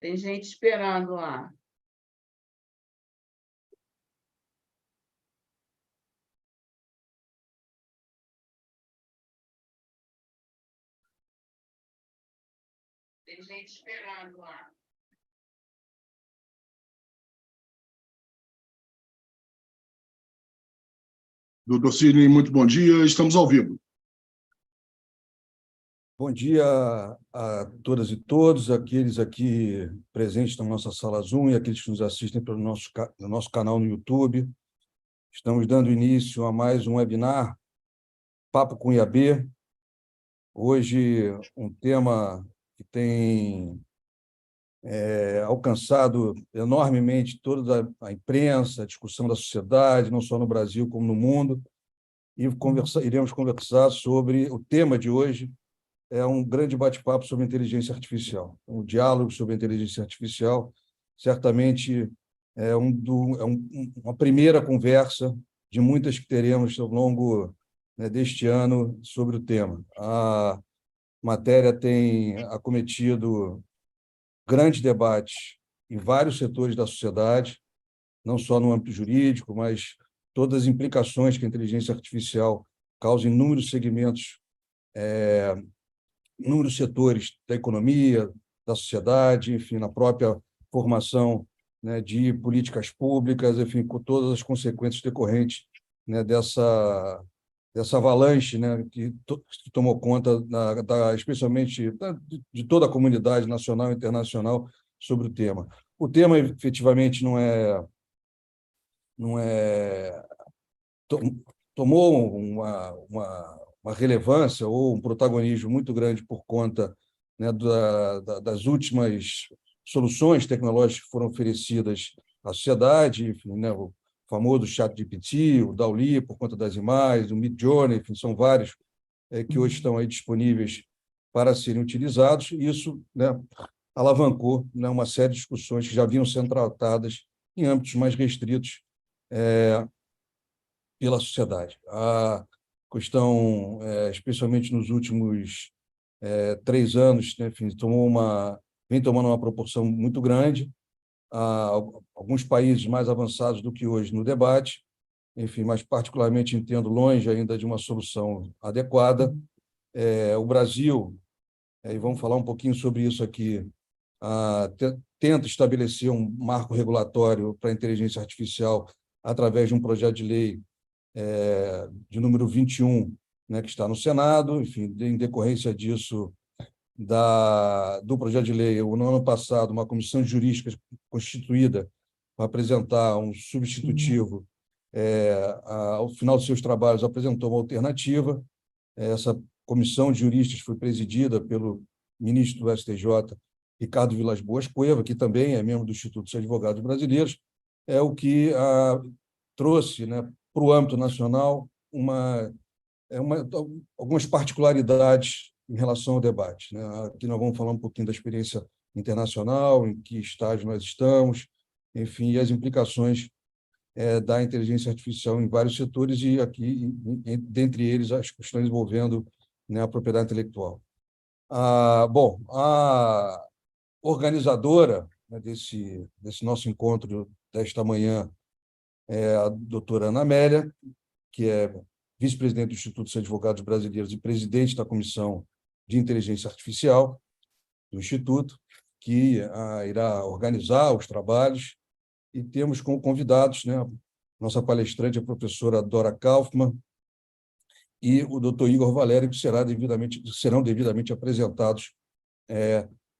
Tem gente esperando lá. Tem gente esperando lá. Doutor Sidney, muito bom dia. Estamos ao vivo. Bom dia a todas e todos, aqueles aqui presentes na nossa sala Zoom e aqueles que nos assistem pelo nosso canal no YouTube. Estamos dando início a mais um webinar, Papo com IAB. Hoje, um tema que tem alcançado enormemente toda a imprensa, a discussão da sociedade, não só no Brasil como no mundo, e iremos conversar sobre o tema de hoje. É um grande bate-papo sobre inteligência artificial. Um diálogo sobre inteligência artificial certamente é uma primeira conversa de muitas que teremos ao longo, né, deste ano sobre o tema. A matéria tem acometido grandes debates em vários setores da sociedade, não só no âmbito jurídico, mas todas as implicações que a inteligência artificial causa em inúmeros segmentos, inúmeros setores da economia, da sociedade, enfim, na própria formação, né, de políticas públicas, enfim, com todas as consequências decorrentes, né, dessa avalanche, né, que tomou conta, especialmente de toda a comunidade nacional e internacional sobre o tema. O tema, efetivamente, não é tomou uma relevância ou um protagonismo muito grande por conta, né, das últimas soluções tecnológicas que foram oferecidas à sociedade, enfim, né, o famoso ChatGPT, o DALL-E, por conta das imagens, o Midjourney, enfim, são vários que hoje estão aí disponíveis para serem utilizados, e isso, né, alavancou, né, uma série de discussões que já vinham sendo tratadas em âmbitos mais restritos pela sociedade. A questão, especialmente nos últimos 3 anos, né, enfim, vem tomando uma proporção muito grande. Há alguns países mais avançados do que hoje no debate, enfim, mas particularmente entendo longe ainda de uma solução adequada. O Brasil, e vamos falar um pouquinho sobre isso aqui, tenta estabelecer um marco regulatório para a inteligência artificial através de um projeto de lei de número 21, né, que está no Senado. Enfim, em decorrência disso, do projeto de lei, no ano passado, uma comissão de jurísticas constituída para apresentar um substitutivo, ao final dos seus trabalhos, apresentou uma alternativa. Essa comissão de juristas foi presidida pelo ministro do STJ, Ricardo Vilas Boas Cueva, que também é membro do Instituto dos Advogados Brasileiros, o que trouxe, né, para o âmbito nacional algumas particularidades em relação ao debate, né? Aqui nós vamos falar um pouquinho da experiência internacional, em que estágio nós estamos, enfim, e as implicações da inteligência artificial em vários setores, e aqui, dentre eles, as questões envolvendo, né, a propriedade intelectual. Bom, a organizadora, né, desse nosso encontro desta manhã é a doutora Ana Amélia, que é vice-presidente do Instituto dos Advogados Brasileiros e presidente da Comissão de Inteligência Artificial do Instituto, que irá organizar os trabalhos. E temos como convidados, né, nossa palestrante, a professora Dora Kaufmann, e o doutor Igor Valério, que serão devidamente apresentados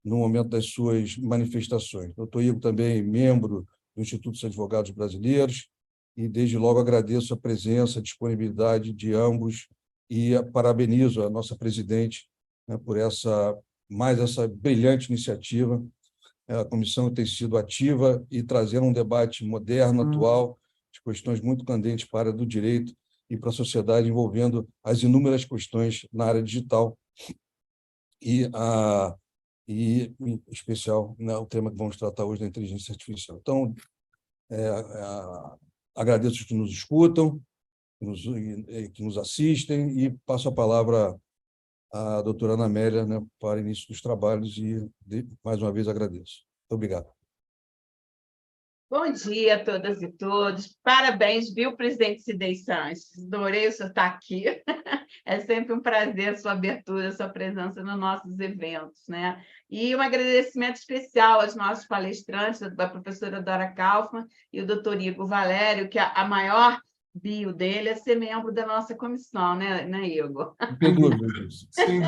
no momento das suas manifestações. O doutor Igor também é membro do Instituto dos Advogados Brasileiros, e desde logo agradeço a presença, a disponibilidade de ambos, e parabenizo a nossa presidente, né, por essa brilhante iniciativa. A comissão tem sido ativa e trazendo um debate moderno, atual, de questões muito candentes para a área do direito e para a sociedade, envolvendo as inúmeras questões na área digital e, em especial, né, o tema que vamos tratar hoje, da inteligência artificial. Então, agradeço os que nos escutam, que nos assistem, e passo a palavra à doutora Ana Amélia, né, para início dos trabalhos, e mais uma vez agradeço. Muito Muito obrigado. Bom dia a todas e todos. Parabéns, viu, presidente Sidney Sanches? Adorei o senhor estar aqui. É sempre um prazer a sua abertura, a sua presença nos nossos eventos, né? E um agradecimento especial aos nossos palestrantes, a professora Dora Kaufmann e o doutor Igor Valério, que a maior bio dele é ser membro da nossa comissão, né, Igor? Não tenho dúvida disso. Sim.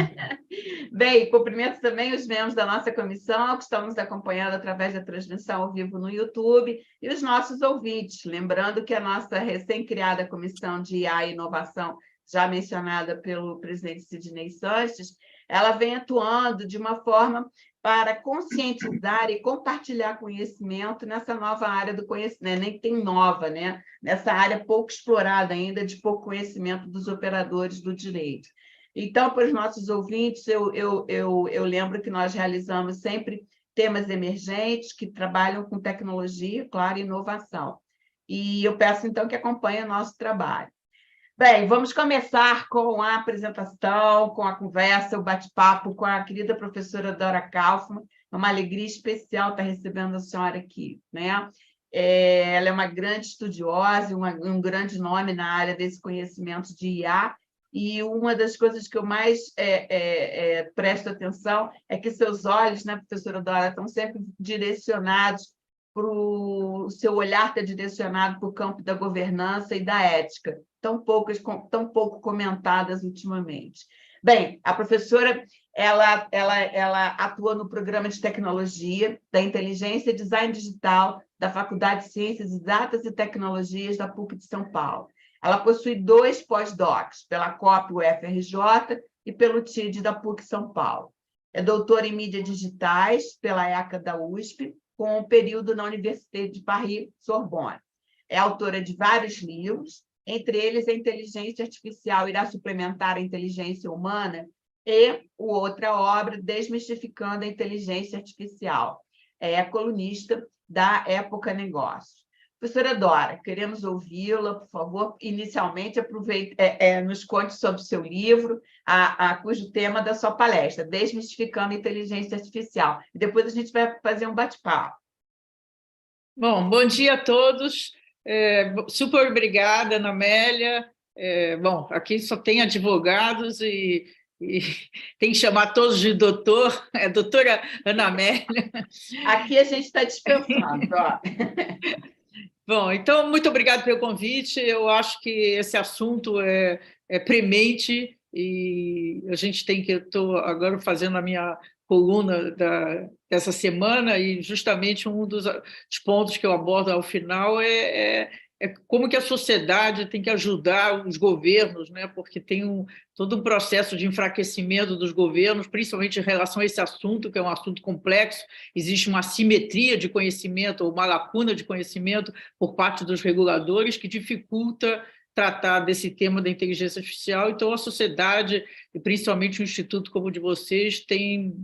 Bem, cumprimento também os membros da nossa comissão, que estão nos acompanhando através da transmissão ao vivo no YouTube, e os nossos ouvintes. Lembrando que a nossa recém-criada comissão de IA e inovação, já mencionada pelo presidente Sidney Sanches, ela vem atuando de uma forma para conscientizar e compartilhar conhecimento nessa nova área do conhecimento, nem tem nova, né? Nessa área pouco explorada ainda, de pouco conhecimento dos operadores do direito. Então, para os nossos ouvintes, eu lembro que nós realizamos sempre temas emergentes que trabalham com tecnologia, claro, e inovação. E eu peço, então, que acompanhem o nosso trabalho. Bem, vamos começar com a apresentação, com a conversa, o bate-papo com a querida professora Dora Kaufmann. É uma alegria especial estar recebendo a senhora aqui, né? Ela é uma grande estudiosa, um grande nome na área desse conhecimento de IA, e uma das coisas que eu mais presto atenção é que seus olhos, né, professora Dora, estão sempre direcionados o seu olhar está direcionado para o campo da governança e da ética, tão pouco comentadas ultimamente. Bem, a professora ela atua no programa de tecnologia da inteligência e design digital da Faculdade de Ciências Exatas e Tecnologias da PUC de São Paulo. Ela possui 2 pós-docs, pela COP UFRJ e pelo TID da PUC São Paulo. É doutora em mídias digitais pela ECA da USP, com um período na Université de Paris, Sorbonne. É autora de vários livros, entre eles A Inteligência Artificial Irá Suplementar a Inteligência Humana e outra obra, Desmistificando a Inteligência Artificial. É colunista da Época Negócios. Professora Dora, queremos ouvi-la, por favor. Inicialmente, nos conte sobre o seu livro, cujo tema da sua palestra, Desmistificando a Inteligência Artificial. E depois a gente vai fazer um bate-papo. Bom dia a todos. Super obrigada, Ana Amélia. Bom, aqui só tem advogados e tem que chamar todos de doutor, doutora Ana Amélia. Aqui a gente está dispensando, ó. Bom, então, muito obrigada pelo convite. Eu acho que esse assunto é premente e a gente tem que... Estou agora fazendo a minha coluna dessa semana e justamente um dos pontos que eu abordo ao final é como que a sociedade tem que ajudar os governos, né? Porque tem todo um processo de enfraquecimento dos governos, principalmente em relação a esse assunto, que é um assunto complexo. Existe uma assimetria de conhecimento, ou uma lacuna de conhecimento por parte dos reguladores que dificulta tratar desse tema da inteligência artificial. Então, a sociedade, e principalmente um instituto como o de vocês, tem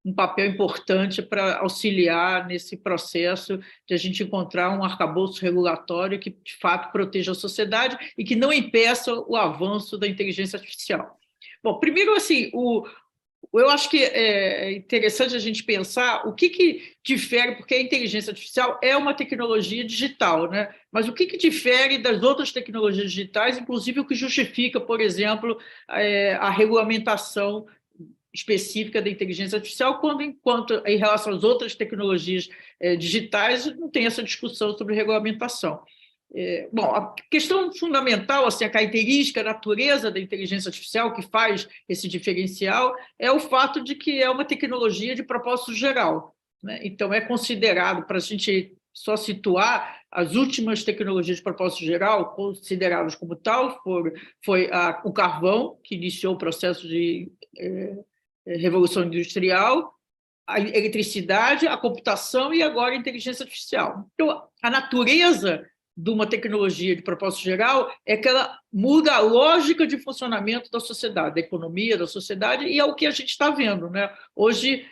um papel importante para auxiliar nesse processo de a gente encontrar um arcabouço regulatório que, de fato, proteja a sociedade e que não impeça o avanço da inteligência artificial. Bom, primeiro, assim, eu acho que é interessante a gente pensar o que difere, porque a inteligência artificial é uma tecnologia digital, né? Mas o que difere das outras tecnologias digitais, inclusive o que justifica, por exemplo, a regulamentação específica da inteligência artificial, enquanto em relação às outras tecnologias digitais não tem essa discussão sobre regulamentação. Bom, a questão fundamental, assim, a característica, a natureza da inteligência artificial que faz esse diferencial é o fato de que é uma tecnologia de propósito geral, né? Então, é considerado, para a gente só situar, as últimas tecnologias de propósito geral, consideradas como tal, foi o carvão, que iniciou o processo de revolução industrial, a eletricidade, a computação e agora a inteligência artificial. Então, a natureza de uma tecnologia de propósito geral é que ela muda a lógica de funcionamento da sociedade, da economia, da sociedade, e é o que a gente está vendo, né? Hoje,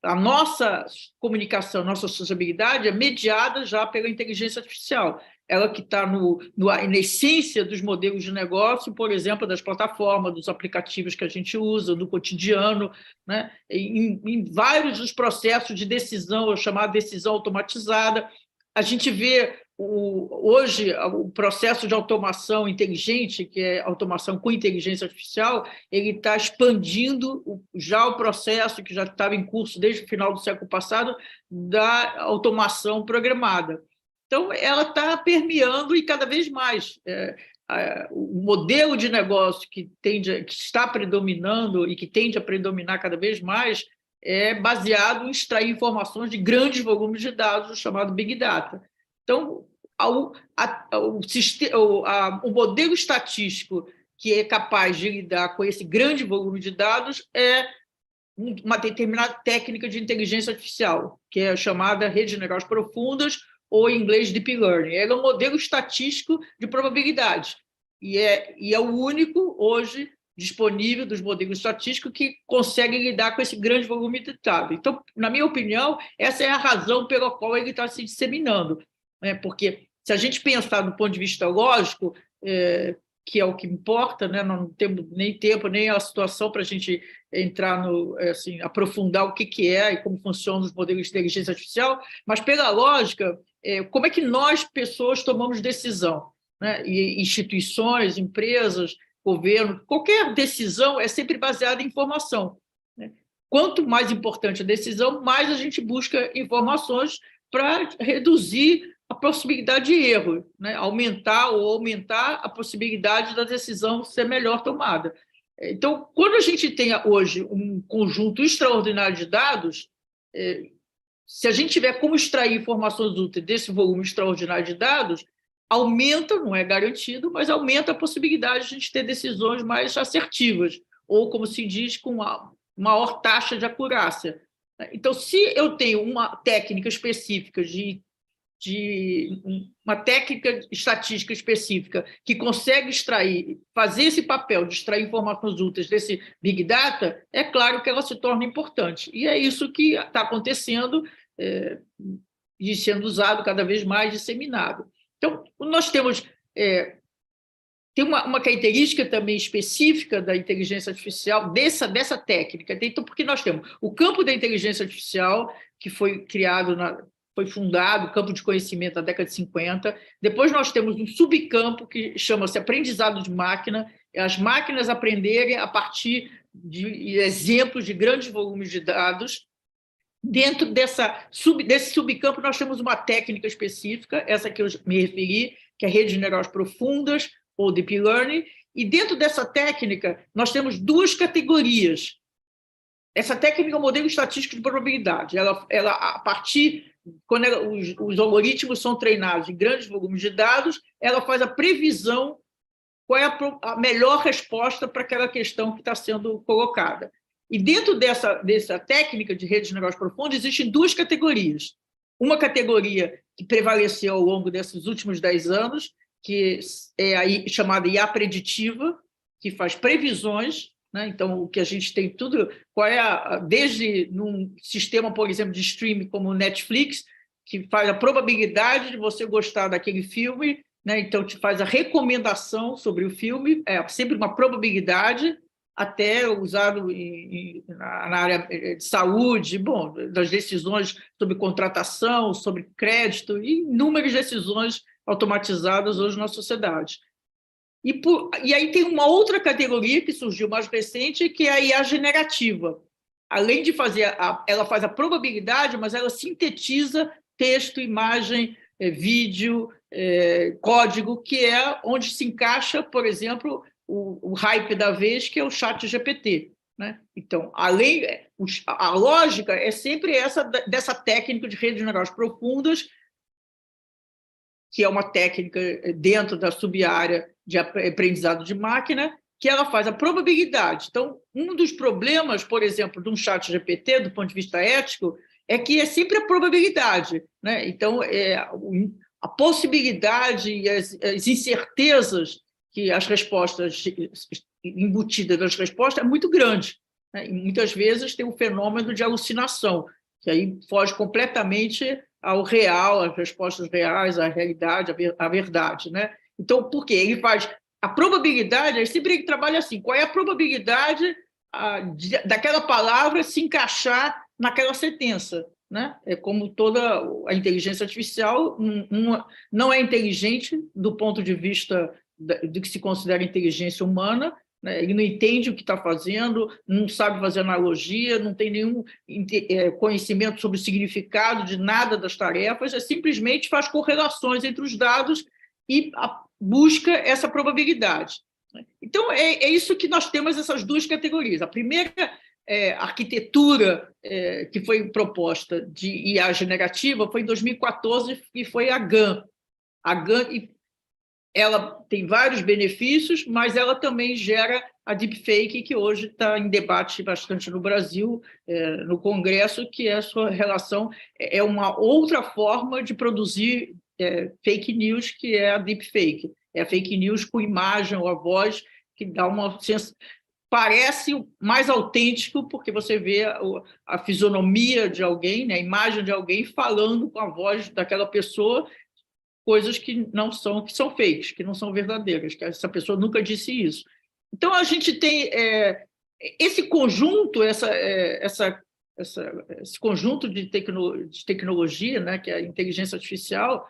a nossa comunicação, nossa sociabilidade é mediada já pela inteligência artificial. ela que está na essência dos modelos de negócio, por exemplo, das plataformas, dos aplicativos que a gente usa, do cotidiano, né? Em vários dos processos de decisão, a chamada decisão automatizada. A gente vê hoje o processo de automação inteligente, que é automação com inteligência artificial, ele está expandindo já o processo que já estava em curso desde o final do século passado da automação programada. Então, ela está permeando e cada vez mais. O modelo de negócio que está predominando e que tende a predominar cada vez mais é baseado em extrair informações de grandes volumes de dados, o chamado Big Data. Então, o modelo estatístico que é capaz de lidar com esse grande volume de dados é uma determinada técnica de inteligência artificial, que é a chamada redes de neurais profundas, ou em inglês Deep Learning. Ele é um modelo estatístico de probabilidade e é o único hoje disponível dos modelos estatísticos que consegue lidar com esse grande volume de dados. Então, na minha opinião, essa é a razão pela qual ele está se disseminando, né? Porque se a gente pensar do ponto de vista lógico, que é o que importa, né? Não temos nem tempo, nem a situação para a gente entrar assim, aprofundar o que é e como funcionam os modelos de inteligência artificial, mas pela lógica, como é que nós, pessoas, tomamos decisão, né? E instituições, empresas, governo, qualquer decisão é sempre baseada em informação, né? Quanto mais importante a decisão, mais a gente busca informações para reduzir a possibilidade de erro, né? Aumentar a possibilidade da decisão ser melhor tomada. Então, quando a gente tem hoje um conjunto extraordinário de dados, se a gente tiver como extrair informações úteis desse volume extraordinário de dados, aumenta, não é garantido, mas aumenta a possibilidade de a gente ter decisões mais assertivas, ou, como se diz, com uma maior taxa de acurácia. Então, se eu tenho uma técnica específica uma técnica estatística específica que consegue fazer esse papel de extrair informações úteis desse Big Data, é claro que ela se torna importante. E é isso que está acontecendo e sendo usado cada vez mais, disseminado. Então, nós temos tem uma característica também específica da inteligência artificial, dessa técnica. Então, porque nós temos o campo da inteligência artificial, que foi foi fundado, o campo de conhecimento na década de 50. Depois nós temos um subcampo que chama-se aprendizado de máquina, as máquinas aprenderem a partir de exemplos de grandes volumes de dados. Dentro desse subcampo, nós temos uma técnica específica, essa que eu me referi, que é a rede de neurais profundas, ou Deep Learning, e dentro dessa técnica, nós temos duas categorias. Essa técnica é um modelo estatístico de probabilidade. Ela a partir, quando os algoritmos são treinados em grandes volumes de dados, ela faz a previsão qual é a melhor resposta para aquela questão que está sendo colocada. E dentro dessa técnica de redes de neurais profundas, existem duas categorias. Uma categoria que prevaleceu ao longo desses últimos 10 anos, que é chamada IA preditiva, que faz previsões, né? Então, o que a gente tem tudo, desde num sistema, por exemplo, de streaming como o Netflix, que faz a probabilidade de você gostar daquele filme, né? Então, te faz a recomendação sobre o filme, é sempre uma probabilidade, até usado na área de saúde, das decisões sobre contratação, sobre crédito, e inúmeras decisões automatizadas hoje na sociedade. E aí tem uma outra categoria que surgiu mais recente, que é a IA generativa. Além de fazer, ela faz a probabilidade, mas ela sintetiza texto, imagem, vídeo, código, que é onde se encaixa, por exemplo, o hype da vez, que é o ChatGPT, né? Então, a lógica é sempre dessa técnica de redes de neurais profundas, que é uma técnica dentro da sub-área de aprendizado de máquina, que ela faz a probabilidade. Então, um dos problemas, por exemplo, de um ChatGPT, do ponto de vista ético, é que é sempre a probabilidade, né? Então, a possibilidade e as incertezas que as respostas embutidas nas respostas é muito grande, né? E muitas vezes tem o fenômeno de alucinação, que aí foge completamente ao real, às respostas reais, à realidade, à verdade, né? Então, por quê? Ele faz a probabilidade, sempre ele trabalha assim, qual é a probabilidade daquela palavra se encaixar naquela sentença, né? É como toda a inteligência artificial não é inteligente do ponto de vista do que se considera inteligência humana, né? Ele não entende o que está fazendo, não sabe fazer analogia, não tem nenhum conhecimento sobre o significado de nada das tarefas, simplesmente faz correlações entre os dados e busca essa probabilidade. Então, é isso que nós temos, essas duas categorias. A primeira arquitetura que foi proposta de IA generativa foi em 2014, e foi a GAN. A GAN, ela tem vários benefícios, mas ela também gera a deepfake, que hoje está em debate bastante no Brasil, no Congresso, que é a sua relação, é uma outra forma de produzir fake news, que é a deepfake. É a fake news com imagem ou a voz, que dá uma sensação. Parece mais autêntico, porque você vê a fisionomia de alguém, né, a imagem de alguém falando com a voz daquela pessoa, coisas que são fakes, que não são verdadeiras, que essa pessoa nunca disse isso. Então, a gente tem esse conjunto, esse conjunto de tecnologia, né, que é a inteligência artificial.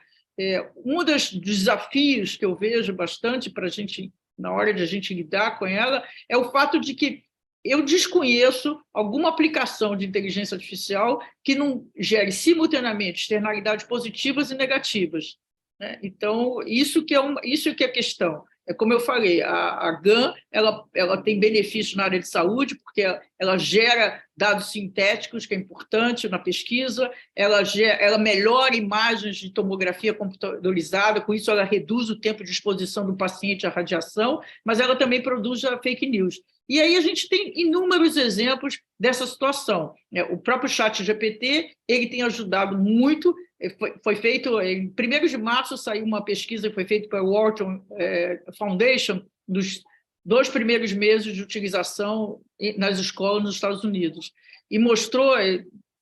Um dos desafios que eu vejo bastante para a gente, na hora de a gente lidar com ela, é o fato de que eu desconheço alguma aplicação de inteligência artificial que não gere simultaneamente externalidades positivas e negativas, né? Então, isso que é a questão. É como eu falei, a GAN ela tem benefícios na área de saúde, porque ela gera dados sintéticos, que é importante na pesquisa, ela melhora imagens de tomografia computadorizada, com isso ela reduz o tempo de exposição do paciente à radiação, mas ela também produz a fake news. E aí a gente tem inúmeros exemplos dessa situação. O próprio ChatGPT, ele tem ajudado muito. Foi feito, em 1º de março, saiu uma pesquisa que foi feita pela Wharton Foundation, dos 2 primeiros meses de utilização nas escolas nos Estados Unidos, e mostrou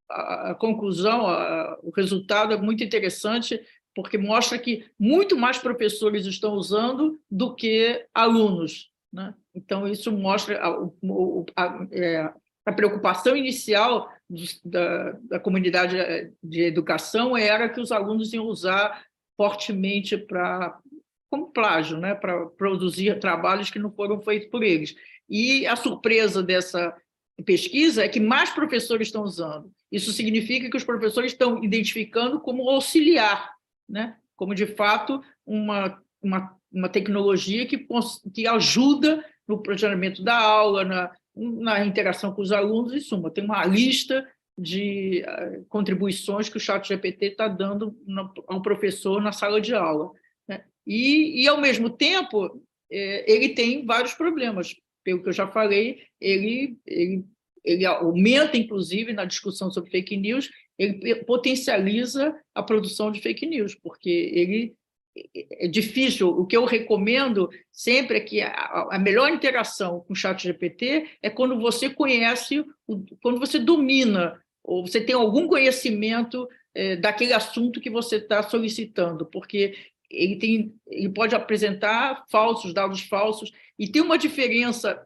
a conclusão, o resultado é muito interessante, porque mostra que muito mais professores estão usando do que alunos, né? Então, isso mostra a preocupação inicial da comunidade de educação era que os alunos iam usar fortemente como plágio, né, para produzir trabalhos que não foram feitos por eles. E a surpresa dessa pesquisa é que mais professores estão usando. Isso significa que os professores estão identificando como auxiliar, né, como, de fato, uma tecnologia que ajuda no planejamento da aula, na interação com os alunos. Em suma, tem uma lista de contribuições que o ChatGPT está dando ao professor na sala de aula, né? E, ao mesmo tempo, ele tem vários problemas. Pelo que eu já falei, ele aumenta, inclusive, na discussão sobre fake news, ele potencializa a produção de fake news, porque é difícil. O que eu recomendo sempre é que a melhor interação com o ChatGPT é quando você conhece, quando você domina, ou você tem algum conhecimento daquele assunto que você está solicitando, porque ele pode apresentar dados falsos, e tem uma diferença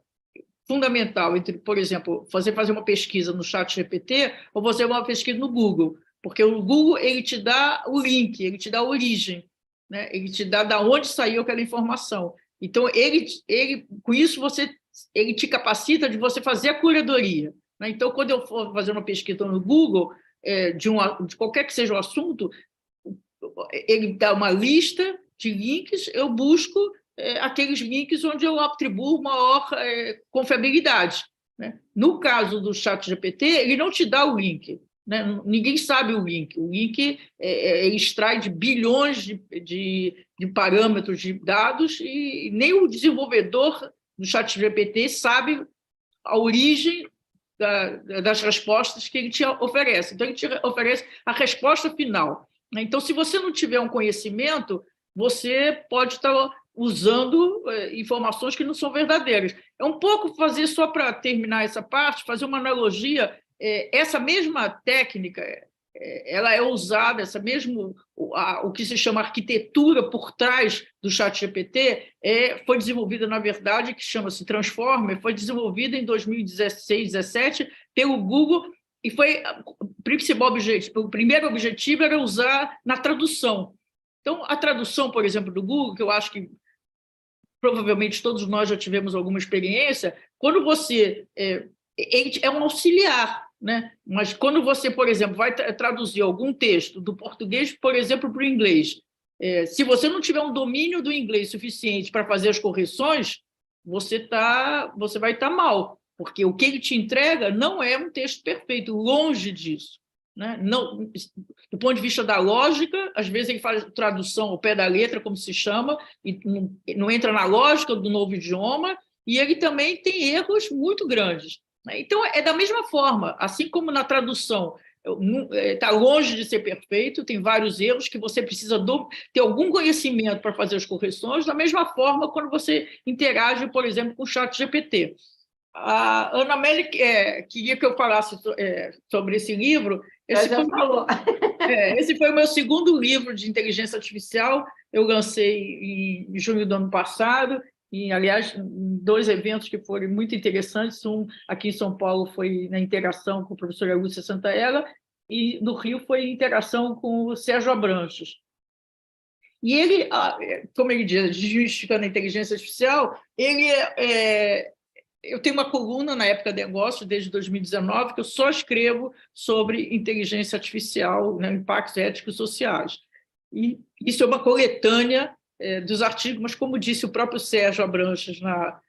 fundamental entre, por exemplo, fazer uma pesquisa no ChatGPT ou fazer uma pesquisa no Google, porque o Google ele te dá o link, ele te dá a origem, né? Ele te dá de onde saiu aquela informação. Então, com isso, ele te capacita de você fazer a curadoria, né? Então, quando eu for fazer uma pesquisa no Google, de qualquer que seja o assunto, ele dá uma lista de links, eu busco aqueles links onde eu atribuo maior confiabilidade, né? No caso do ChatGPT, ele não te dá o link, né? Ninguém sabe o link. O link ele extrai de bilhões de parâmetros de dados, e nem o desenvolvedor do ChatGPT sabe a origem das respostas que ele te oferece. Então, ele te oferece a resposta final, né? Então, se você não tiver um conhecimento, você pode estar usando informações que não são verdadeiras. É um pouco fazer, só para terminar essa parte, fazer uma analogia. Essa mesma técnica, ela é usada, o que se chama arquitetura por trás do ChatGPT foi desenvolvida, na verdade, que chama-se Transformer, foi desenvolvida em 2016, 2017, pelo Google, e o primeiro objetivo era usar na tradução. Então, a tradução, por exemplo, do Google, que eu acho que provavelmente todos nós já tivemos alguma experiência, quando você é um auxiliar, né? Mas quando você, por exemplo, vai traduzir algum texto do português, por exemplo, para o inglês, se você não tiver um domínio do inglês suficiente para fazer as correções, você vai estar mal, porque o que ele te entrega não é um texto perfeito, longe disso, né? Não, do ponto de vista da lógica, às vezes ele faz tradução ao pé da letra, como se chama, e não entra na lógica do novo idioma, e ele também tem erros muito grandes. Então, é da mesma forma, assim como na tradução está longe de ser perfeito, tem vários erros que você precisa ter algum conhecimento para fazer as correções, da mesma forma quando você interage, por exemplo, com o ChatGPT. A Ana Amélia queria que eu falasse sobre esse livro. Esse foi o meu segundo livro de inteligência artificial, eu lancei em junho do ano passado, e, aliás, 2 eventos que foram muito interessantes. Um aqui em São Paulo foi na interação com a professora Lúcia Santaella, e no Rio foi interação com o Sérgio Abranches. E ele, como ele diz, justificando a inteligência artificial, eu tenho uma coluna na Época Negócio, desde 2019, que eu só escrevo sobre inteligência artificial, né, impactos éticos e sociais. E isso é uma coletânea dos artigos, mas, como disse o próprio Sérgio Abranches na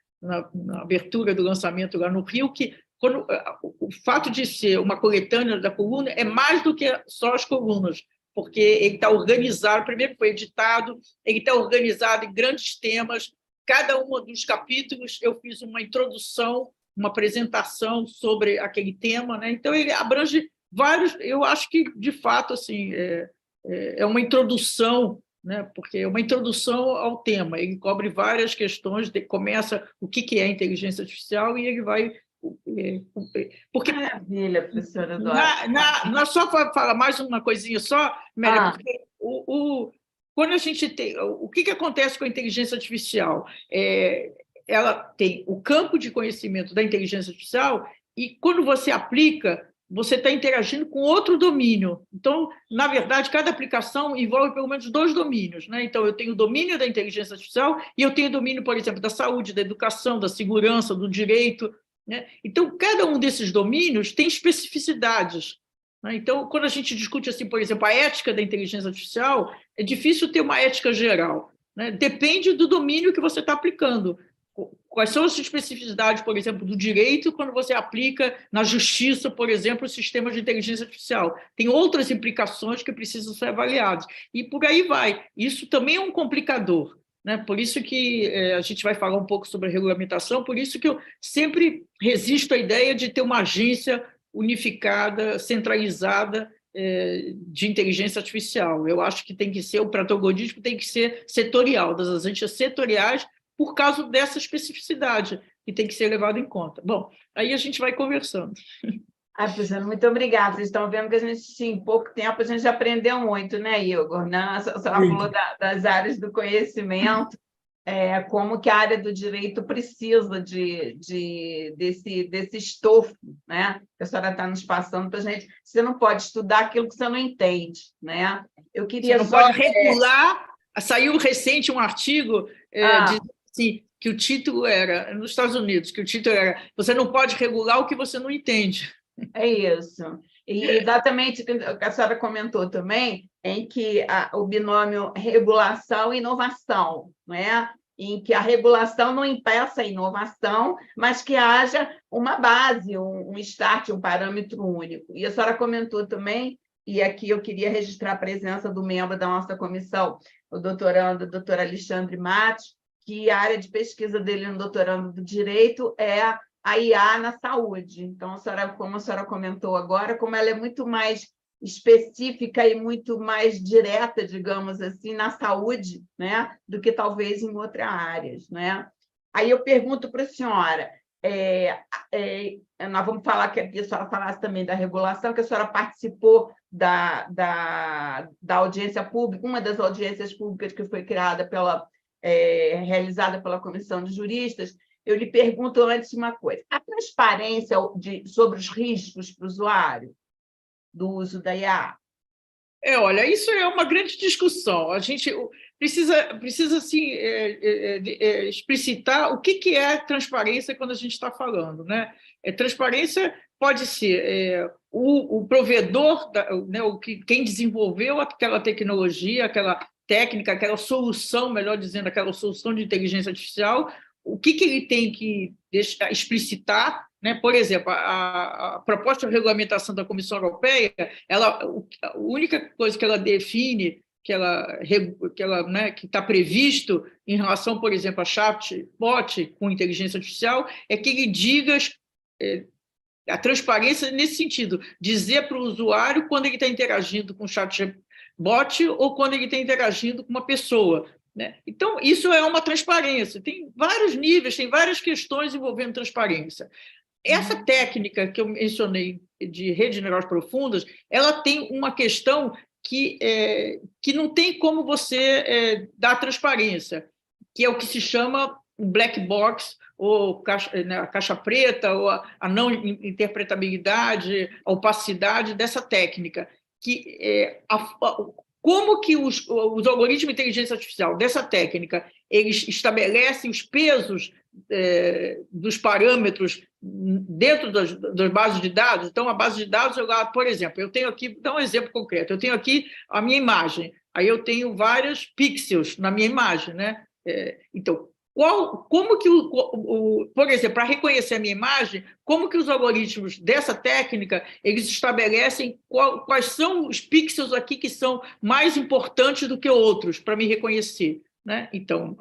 abertura do lançamento lá no Rio, que o fato de ser uma coletânea da coluna é mais do que só as colunas, porque ele está organizado, primeiro foi editado, ele está organizado em grandes temas. Cada um dos capítulos eu fiz uma introdução, uma apresentação sobre aquele tema, né? Então, ele abrange vários. Eu acho que, de fato, assim, é uma introdução, né? Porque é uma introdução ao tema. Ele cobre várias questões, começa o que é inteligência artificial e ele vai. Porque, maravilha, professora Eduarda. Só falar mais uma coisinha só, Amélia, porque quando a gente tem. O que acontece com a inteligência artificial? Ela tem o campo de conhecimento da inteligência artificial, e quando você aplica, você está interagindo com outro domínio. Então, na verdade, cada aplicação envolve pelo menos 2 domínios, né? Então, eu tenho o domínio da inteligência artificial e eu tenho o domínio, por exemplo, da saúde, da educação, da segurança, do direito, né? Então, cada um desses domínios tem especificidades, né? Então, quando a gente discute, assim, por exemplo, a ética da inteligência artificial, é difícil ter uma ética geral, né? Depende do domínio que você está aplicando. Quais são as especificidades, por exemplo, do direito, quando você aplica na justiça, por exemplo, o sistema de inteligência artificial? Tem outras implicações que precisam ser avaliadas. E por aí vai. Isso também é um complicador, né? Por isso que a gente vai falar um pouco sobre a regulamentação, por isso que eu sempre resisto à ideia de ter uma agência unificada, centralizada, de inteligência artificial. Eu acho que tem que ser, o protagonismo tem que ser setorial, das agências setoriais, por causa dessa especificidade, que tem que ser levada em conta. Bom, aí a gente vai conversando. Professora, muito obrigada. Vocês estão vendo que a gente, em pouco tempo, a gente já aprendeu muito, né, Igor? Né? A senhora falou das áreas do conhecimento, como que a área do direito precisa desse estofo, né? Que a senhora está nos passando para a gente. Você não pode estudar aquilo que você não entende, né? Eu queria você não pode regular. Saiu recente um artigo assim, que o título era, nos Estados Unidos, que o título era "Você não pode regular o que você não entende". É isso. E exatamente o que a senhora comentou também, em que o binômio regulação e inovação, não é? Em que a regulação não impeça a inovação, mas que haja uma base, um start, um parâmetro único. E a senhora comentou também, e aqui eu queria registrar a presença do membro da nossa comissão, o doutor Alexandre Matos, que a área de pesquisa dele no doutorando do Direito é a IA na saúde. Então, como a senhora comentou agora, como ela é muito mais específica e muito mais direta, digamos assim, na saúde, né, do que talvez em outras áreas, né? Aí eu pergunto para a senhora, nós vamos falar que a senhora falasse também da regulação, que a senhora participou da audiência pública, uma das audiências públicas que foi criada realizada pela Comissão de Juristas, eu lhe pergunto antes uma coisa. A transparência sobre os riscos para o usuário do uso da IA? Olha, isso é uma grande discussão. A gente precisa assim, explicitar o que é transparência quando a gente está falando, né? Transparência pode ser o provedor, né, quem desenvolveu aquela tecnologia, aquela técnica, aquela solução, melhor dizendo, aquela solução de inteligência artificial, o que ele tem que explicitar, né? Por exemplo, a proposta de regulamentação da Comissão Europeia, a única coisa que ela define, que está previsto em relação, por exemplo, a chatbot com inteligência artificial, é que ele diga a transparência nesse sentido, dizer para o usuário quando ele está interagindo com o chatbot ou quando ele está interagindo com uma pessoa, né? Então, isso é uma transparência. Tem vários níveis, tem várias questões envolvendo transparência. Essa técnica que eu mencionei de redes neurais profundas, ela tem uma questão que não tem como você dar transparência, que é o que se chama black box, ou a caixa preta, ou a não interpretabilidade, a opacidade dessa técnica. Como que os algoritmos de inteligência artificial dessa técnica eles estabelecem os pesos dos parâmetros dentro das bases de dados. Então, a base de dados, por exemplo, eu tenho aqui, vou dar um exemplo concreto, eu tenho aqui a minha imagem, aí eu tenho vários pixels na minha imagem, né? Então, como que, por exemplo, para reconhecer a minha imagem, como que os algoritmos dessa técnica, eles estabelecem quais são os pixels aqui que são mais importantes do que outros para me reconhecer, né? Então,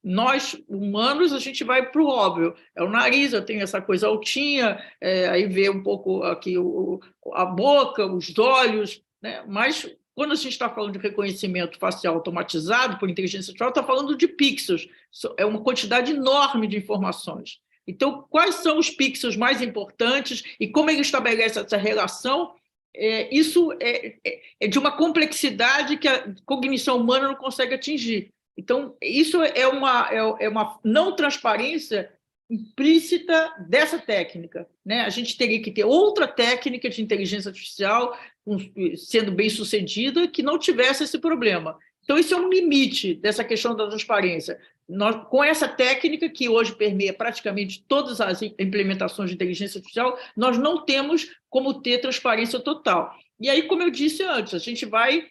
nós, humanos, a gente vai para o óbvio. É o nariz, eu tenho essa coisa altinha, aí vê um pouco aqui a boca, os olhos, né? Mas quando a gente está falando de reconhecimento facial automatizado por inteligência artificial, está falando de pixels. É uma quantidade enorme de informações. Então, quais são os pixels mais importantes e como ele estabelece essa relação? Isso é de uma complexidade que a cognição humana não consegue atingir. Então, isso é uma não transparência implícita dessa técnica, né? A gente teria que ter outra técnica de inteligência artificial sendo bem sucedida que não tivesse esse problema. Então, isso é um limite dessa questão da transparência. Com essa técnica, que hoje permeia praticamente todas as implementações de inteligência artificial, nós não temos como ter transparência total. E aí, como eu disse antes, a gente vai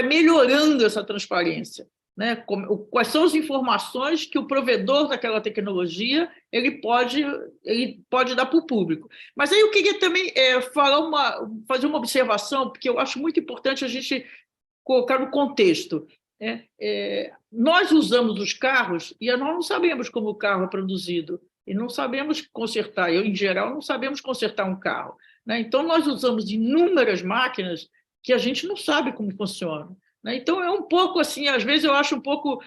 melhorando essa transparência, né? Quais são as informações que o provedor daquela tecnologia ele pode dar para o público. Mas aí eu queria também fazer uma observação, porque eu acho muito importante a gente colocar no contexto. Nós usamos os carros e nós não sabemos como o carro é produzido, e não sabemos consertar. Em geral, não sabemos consertar um carro, né? Então, nós usamos inúmeras máquinas que a gente não sabe como funcionam, né? Então, é um pouco assim, às vezes eu acho um pouco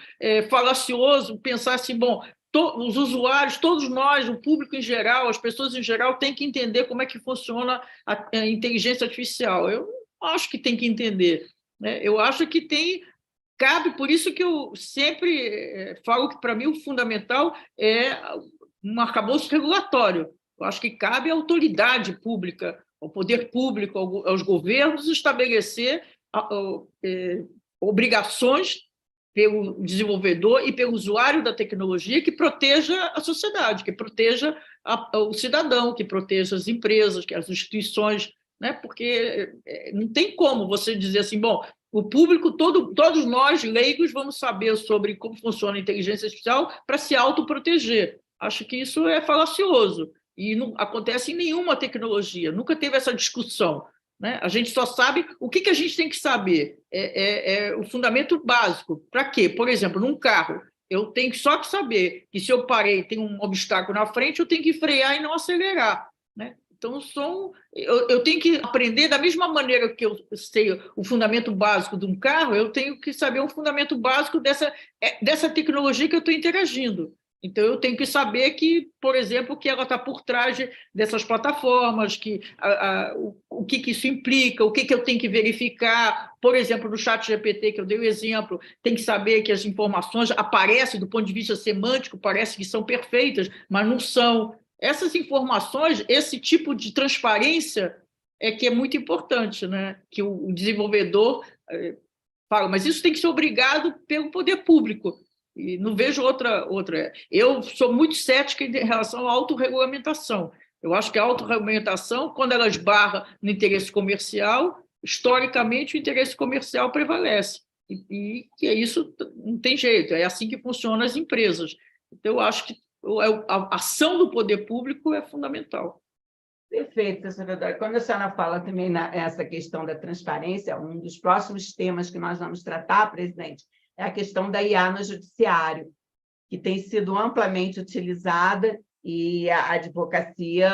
falacioso pensar assim, bom, os usuários, todos nós, o público em geral, as pessoas em geral, têm que entender como é que funciona a inteligência artificial. Eu não acho que tem que entender, né? Eu acho que cabe, por isso que eu sempre falo que, para mim, o fundamental é um arcabouço regulatório. Eu acho que cabe à autoridade pública, ao poder público, aos governos, estabelecer obrigações pelo desenvolvedor e pelo usuário da tecnologia que proteja a sociedade, que proteja o cidadão, que proteja as empresas, as instituições, né? Porque não tem como você dizer assim, bom, o público, todos nós, leigos, vamos saber sobre como funciona a inteligência artificial para se autoproteger. Acho que isso é falacioso e não acontece em nenhuma tecnologia, nunca teve essa discussão, né? A gente só sabe o que a gente tem que saber, o fundamento básico. Para quê? Por exemplo, num carro, eu tenho só que saber que se eu parei, tem um obstáculo na frente, eu tenho que frear e não acelerar, né? Então, eu tenho que aprender da mesma maneira que eu sei o fundamento básico de um carro, eu tenho que saber o fundamento básico dessa tecnologia que eu estou interagindo. Então, eu tenho que saber que, por exemplo, que ela está por trás dessas plataformas, que, o que isso implica, o que eu tenho que verificar. Por exemplo, no ChatGPT, que eu dei o exemplo, tem que saber que as informações aparecem do ponto de vista semântico, parece que são perfeitas, mas não são. Essas informações, esse tipo de transparência é que é muito importante, né? Que o desenvolvedor fala, mas isso tem que ser obrigado pelo poder público. E não vejo outra. Eu sou muito cética em relação à autorregulamentação. Eu acho que a autorregulamentação, quando ela esbarra no interesse comercial, historicamente o interesse comercial prevalece. E é isso, não tem jeito, é assim que funcionam as empresas. Então, eu acho que a ação do poder público é fundamental. Perfeito, professora Dora. Quando a senhora fala também nessa questão da transparência, um dos próximos temas que nós vamos tratar, presidente, é a questão da IA no judiciário, que tem sido amplamente utilizada e a advocacia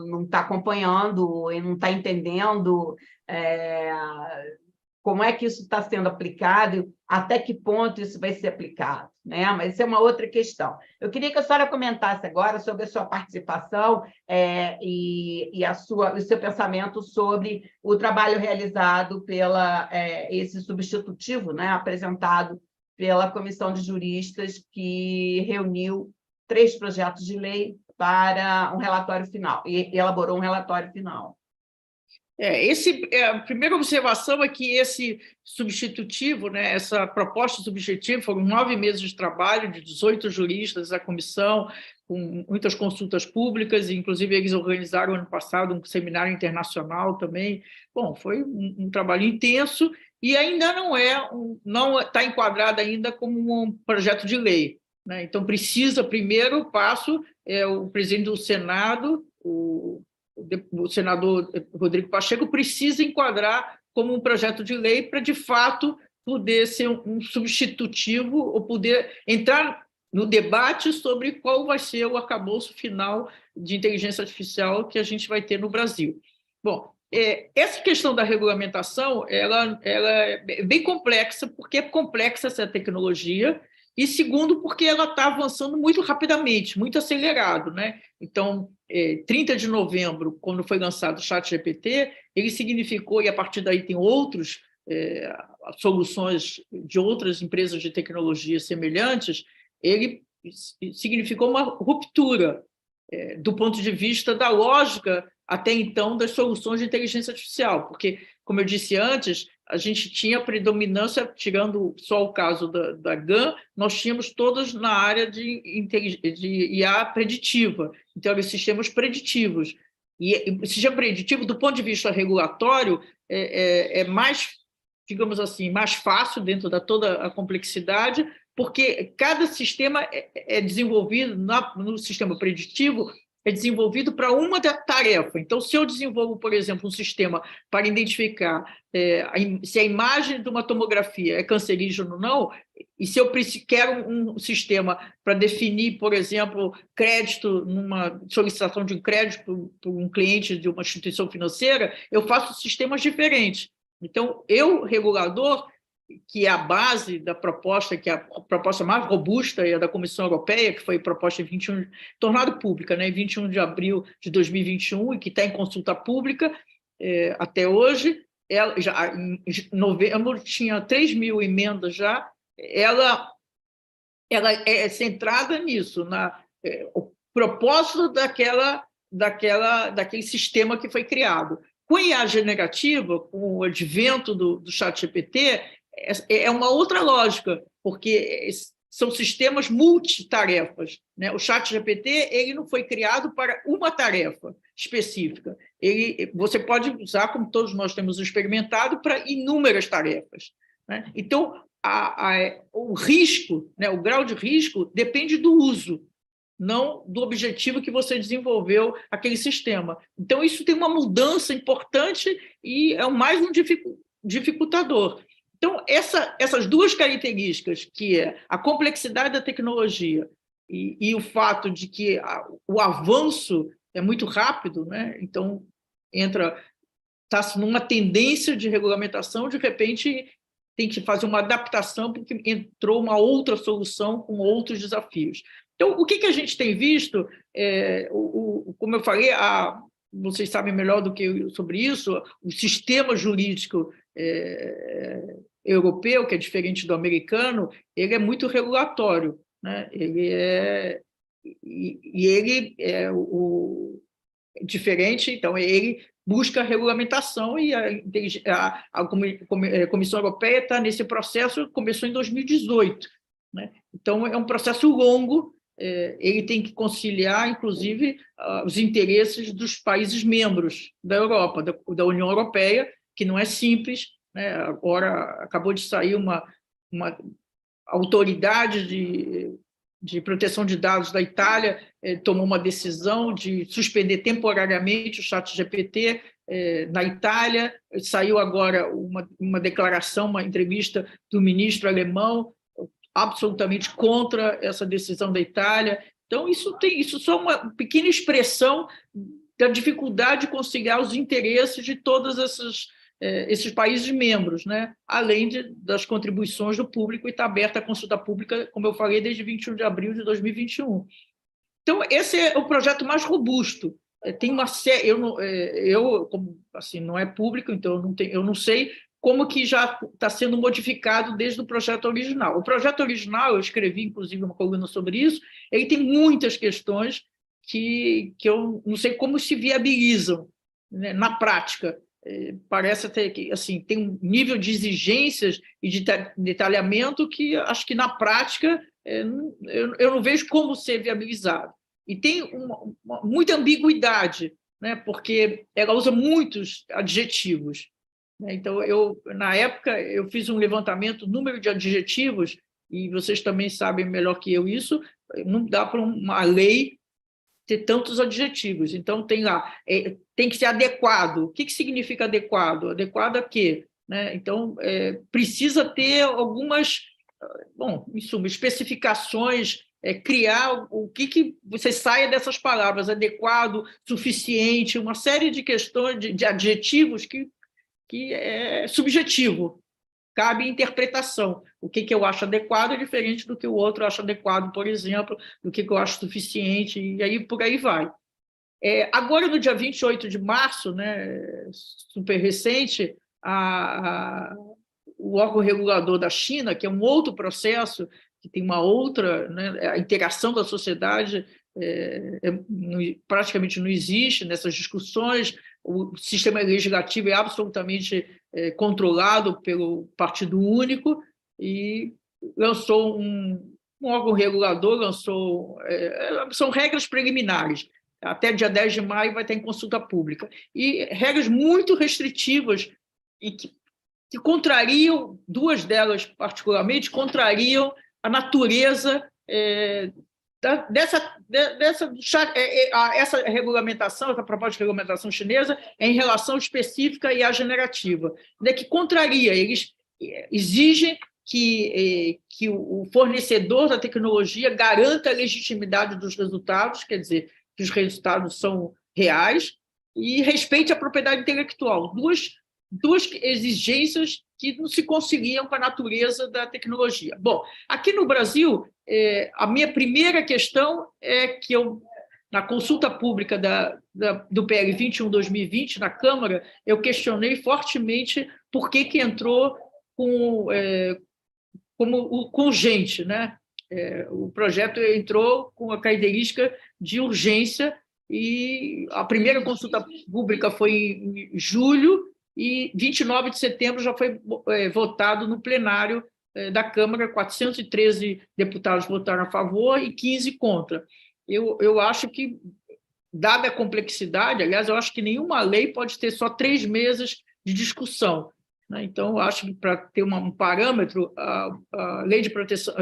não está acompanhando e não está entendendo como é que isso está sendo aplicado, até que ponto isso vai ser aplicado, né? Mas isso é uma outra questão. Eu queria que a senhora comentasse agora sobre a sua participação e o seu pensamento sobre o trabalho realizado esse substitutivo, né, apresentado pela Comissão de Juristas, que reuniu 3 projetos de lei para um relatório final, e elaborou um relatório final. A primeira observação é que esse substitutivo, né, essa proposta substitutiva, foram 9 meses de trabalho de 18 juristas da comissão, com muitas consultas públicas, e inclusive eles organizaram ano passado um seminário internacional também. Bom, foi um trabalho intenso e ainda não está enquadrado ainda como um projeto de lei, né? Então, primeiro o passo é o presidente do Senado, o senador Rodrigo Pacheco, precisa enquadrar como um projeto de lei para, de fato, poder ser um substitutivo ou poder entrar no debate sobre qual vai ser o arcabouço final de inteligência artificial que a gente vai ter no Brasil. Bom, essa questão da regulamentação ela é bem complexa, porque é complexa essa tecnologia, e segundo, porque ela está avançando muito rapidamente, muito acelerado, né? Então, 30 de novembro, quando foi lançado o ChatGPT, ele significou, e a partir daí tem outras soluções de outras empresas de tecnologia semelhantes, ele significou uma ruptura do ponto de vista da lógica, até então, das soluções de inteligência artificial, porque, como eu disse antes, a gente tinha predominância, tirando só o caso da GAN, nós tínhamos todas na área de IA preditiva, então, eram sistemas preditivos. E o sistema preditivo, do ponto de vista regulatório, é mais, digamos assim, mais fácil dentro da toda a complexidade, porque cada sistema é desenvolvido, no sistema preditivo, é desenvolvido para uma tarefa. Então, se eu desenvolvo, por exemplo, um sistema para identificar se a imagem de uma tomografia é cancerígena ou não, e se eu quero um sistema para definir, por exemplo, crédito, numa solicitação de um crédito para um cliente de uma instituição financeira, eu faço sistemas diferentes. Então, regulador, que é a base da proposta, que é a proposta mais robusta é a da Comissão Europeia, que foi proposta em 21, tornada pública, né, em 21 de abril de 2021, e que está em consulta pública até hoje. Ela, já, em novembro, tinha 3.000 emendas já. Ela é centrada nisso, o propósito daquele sistema que foi criado. Com a IA generativa, com o advento do ChatGPT, é uma outra lógica, porque são sistemas multitarefas, né? O ChatGPT ele não foi criado para uma tarefa específica. Você pode usar, como todos nós temos experimentado, para inúmeras tarefas, né? Então, o risco, né, o grau de risco, depende do uso, não do objetivo que você desenvolveu aquele sistema. Então, isso tem uma mudança importante e é mais um dificultador. Então, essas duas características, que é a complexidade da tecnologia e o fato de que o avanço é muito rápido, né? Então, está-se numa tendência de regulamentação, de repente tem que fazer uma adaptação porque entrou uma outra solução com outros desafios. Então, o que a gente tem visto, como eu falei, vocês sabem melhor do que eu sobre isso, o sistema jurídico europeu, que é diferente do americano, ele é muito regulatório, né? Ele é diferente, então ele busca regulamentação e a Comissão Europeia está nesse processo, começou em 2018, né? Então é um processo longo, ele tem que conciliar, inclusive, os interesses dos países membros da Europa, da União Europeia, que não é simples, né? Agora acabou de sair uma autoridade de proteção de dados da Itália, tomou uma decisão de suspender temporariamente o ChatGPT na Itália. Saiu agora uma declaração, uma entrevista do ministro alemão absolutamente contra essa decisão da Itália. Então, isso só é uma pequena expressão da dificuldade de conciliar os interesses de todos esses países membros, né? Além das contribuições do público, e está aberta a consulta pública, como eu falei, desde 21 de abril de 2021. Então, esse é o projeto mais robusto. Tem uma série... Eu como, assim, não é público, então eu não sei como que já está sendo modificado desde o projeto original. O projeto original, eu escrevi, inclusive, uma coluna sobre isso, ele tem muitas questões que eu não sei como se viabilizam, né, na prática. Parece até que assim, tem um nível de exigências e de detalhamento que acho que, na prática, eu não vejo como ser viabilizado. E tem muita ambiguidade, né, porque ela usa muitos adjetivos. Então, na época, eu fiz um levantamento, número de adjetivos, e vocês também sabem melhor que eu isso, não dá para uma lei ter tantos adjetivos. Então, tem lá, tem que ser adequado. O que significa adequado? Adequado a quê? Né? Então, precisa ter algumas, em suma, especificações, criar o que você saia dessas palavras, adequado, suficiente, uma série de questões, de adjetivos que é subjetivo, cabe interpretação. O que eu acho adequado é diferente do que o outro acha adequado, por exemplo, do que eu acho suficiente, e aí por aí vai. Agora, no dia 28 de março, né, super recente, o órgão regulador da China, que é um outro processo, que tem uma outra, né, a interação da sociedade praticamente não existe nessas discussões, o sistema legislativo é absolutamente controlado pelo Partido Único, e lançou um órgão regulador, são regras preliminares, até dia 10 de maio vai estar em consulta pública, e regras muito restritivas, e que contrariam, duas delas particularmente, contrariam a natureza essa regulamentação, essa proposta de regulamentação chinesa é em relação específica e generativa, né, que contraria. Eles exigem que o fornecedor da tecnologia garanta a legitimidade dos resultados, quer dizer, que os resultados são reais, e respeite a propriedade intelectual. Duas exigências que não se conciliam com a natureza da tecnologia. Bom, aqui no Brasil, a minha primeira questão é que na consulta pública do PL 21/2020, na Câmara, eu questionei fortemente por que entrou como urgente, né? O projeto entrou com a característica de urgência, e a primeira consulta pública foi em julho, e 29 de setembro já foi votado no plenário da Câmara, 413 deputados votaram a favor e 15 contra. Eu acho que, dada a complexidade, aliás, eu acho que nenhuma lei pode ter só 3 meses de discussão, né? Então, eu acho que, para ter um parâmetro, a lei de proteção,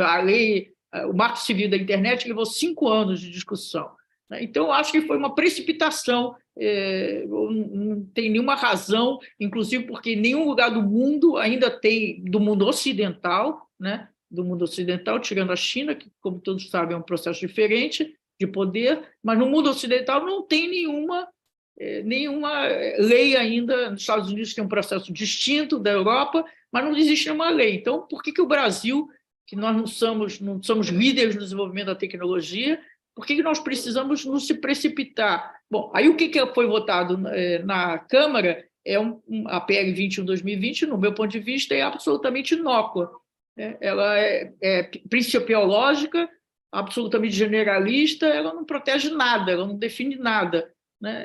o Marco Civil da Internet levou 5 anos de discussão. Então, eu acho que foi uma precipitação, não tem nenhuma razão, inclusive porque nenhum lugar do mundo ainda tem, do mundo ocidental, né? Do mundo ocidental, tirando a China, que, como todos sabem, é um processo diferente de poder, mas no mundo ocidental não tem nenhuma lei ainda. Nos Estados Unidos tem um processo distinto da Europa, mas não existe nenhuma lei. Então, por que o Brasil, que nós não somos líderes no desenvolvimento da tecnologia, por que nós precisamos não se precipitar? Bom, aí o que foi votado na Câmara é a PL 21/2020, no meu ponto de vista, é absolutamente inócua. Ela é principiológica, absolutamente generalista, ela não protege nada, ela não define nada, né?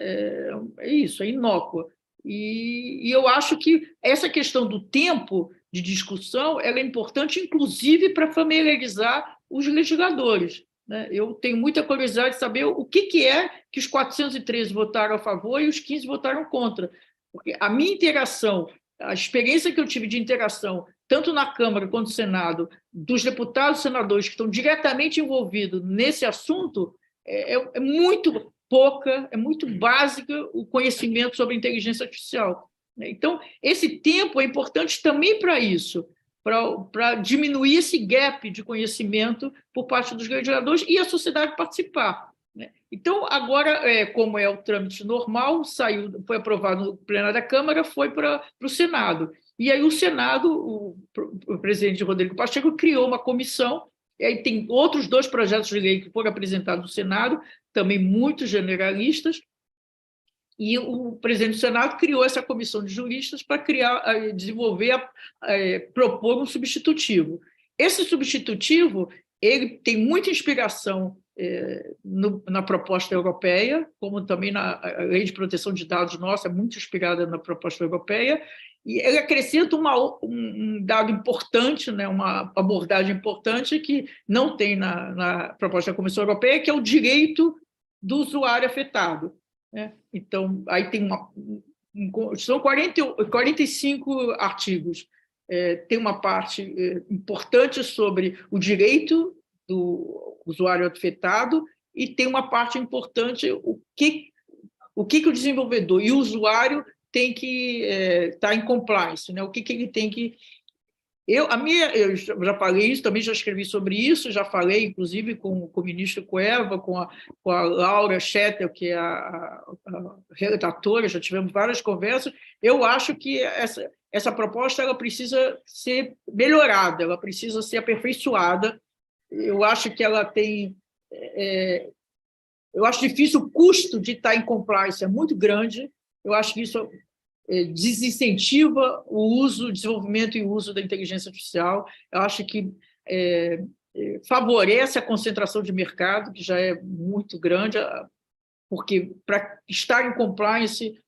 É isso, é inócua. E eu acho que essa questão do tempo de discussão ela é importante, inclusive, para familiarizar os legisladores, né? Eu tenho muita curiosidade de saber o que é que os 413 votaram a favor e os 15 votaram contra. Porque a minha interação, a experiência que eu tive de interação, tanto na Câmara quanto no Senado, dos deputados e senadores que estão diretamente envolvidos nesse assunto, é muito pouca, é muito básica o conhecimento sobre inteligência artificial. Então, esse tempo é importante também para isso, para diminuir esse gap de conhecimento por parte dos legisladores e a sociedade participar. Então, agora, como é o trâmite normal, foi aprovado no plenário da Câmara, foi para o Senado. E aí o Senado, o presidente Rodrigo Pacheco, criou uma comissão, e aí tem outros 2 projetos de lei que foram apresentados no Senado, também muito generalistas, e o presidente do Senado criou essa comissão de juristas para propor um substitutivo. Esse substitutivo ele tem muita inspiração na proposta europeia, como também na lei de proteção de dados nossa, é muito inspirada na proposta europeia, e ele acrescenta um dado importante, né, uma abordagem importante que não tem na proposta da Comissão Europeia, que é o direito do usuário afetado. Então, aí tem são 45 artigos. Tem uma parte importante sobre o direito do usuário afetado e tem uma parte importante o que o desenvolvedor e o usuário tem que estar em compliance, né? O que ele tem que... Eu já falei isso, também já escrevi sobre isso, já falei, inclusive, com o ministro Cueva, com a Laura Schettel, que é a relatora, já tivemos várias conversas. Eu acho que essa proposta ela precisa ser melhorada, ela precisa ser aperfeiçoada. Eu acho que ela tem... eu acho difícil, o custo de estar em compliance é muito grande, eu acho que isso desincentiva o desenvolvimento e o uso da inteligência artificial. Eu acho que favorece a concentração de mercado, que já é muito grande, porque para estar em compliance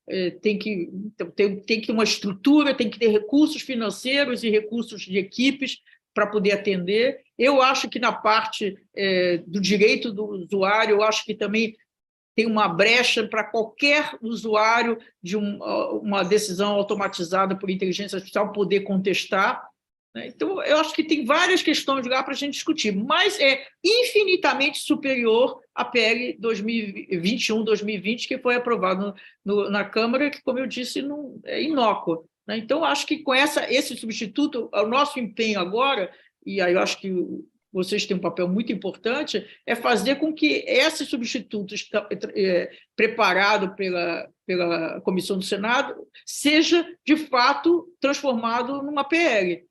tem que ter uma estrutura, tem que ter recursos financeiros e recursos de equipes para poder atender. Eu acho que na parte do direito do usuário, eu acho que também tem uma brecha para qualquer usuário de uma decisão automatizada por inteligência artificial poder contestar. Então, eu acho que tem várias questões lá para a gente discutir, mas é infinitamente superior à PL 2021-2020, que foi aprovado na Câmara, que, como eu disse, não é inócua. Então, acho que com esse substituto, o nosso empenho agora, e aí eu acho que vocês têm um papel muito importante, é fazer com que esse substituto preparado pela Comissão do Senado seja, de fato, transformado numa PL,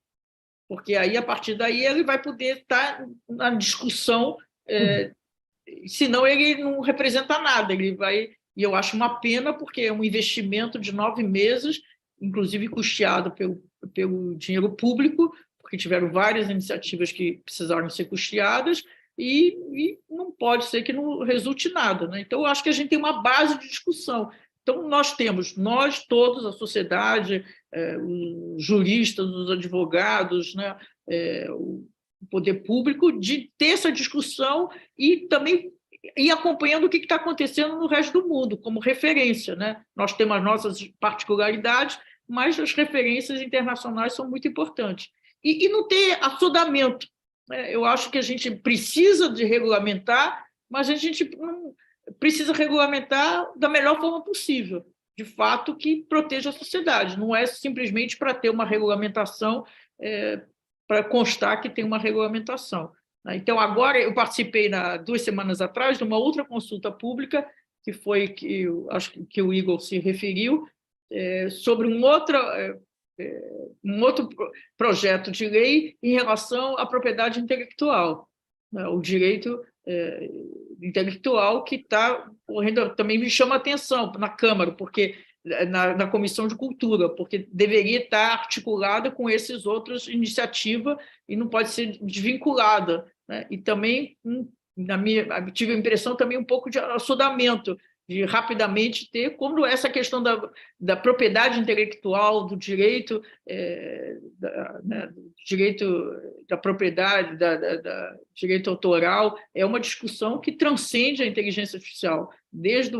porque aí, a partir daí, ele vai poder estar na discussão, senão ele não representa nada, e eu acho uma pena, porque é um investimento de 9 meses, inclusive custeado pelo dinheiro público, porque tiveram várias iniciativas que precisaram ser custeadas, e não pode ser que não resulte nada, né? Então, eu acho que a gente tem uma base de discussão. Então, nós todos, a sociedade, os juristas, os advogados, né, o poder público, de ter essa discussão e também ir acompanhando o que está acontecendo no resto do mundo, como referência, né? Nós temos as nossas particularidades, mas as referências internacionais são muito importantes. E não ter assodamento. Eu acho que a gente precisa de regulamentar, mas a gente não precisa regulamentar da melhor forma possível, de fato, que proteja a sociedade. Não é simplesmente para ter uma regulamentação, para constar que tem uma regulamentação. Então, agora, eu participei, 2 semanas atrás, de uma outra consulta pública, que acho que o Igor se referiu, sobre um outro projeto de lei em relação à propriedade intelectual, né? O direito intelectual que está correndo, também me chama a atenção na Câmara, porque na Comissão de Cultura, porque deveria estar articulada com essas outras iniciativas e não pode ser desvinculada, né? E também, tive a impressão também um pouco de assodamento, de rapidamente ter, quando essa questão da propriedade intelectual, do direito, do direito da propriedade, direito autoral, é uma discussão que transcende a inteligência artificial. Desde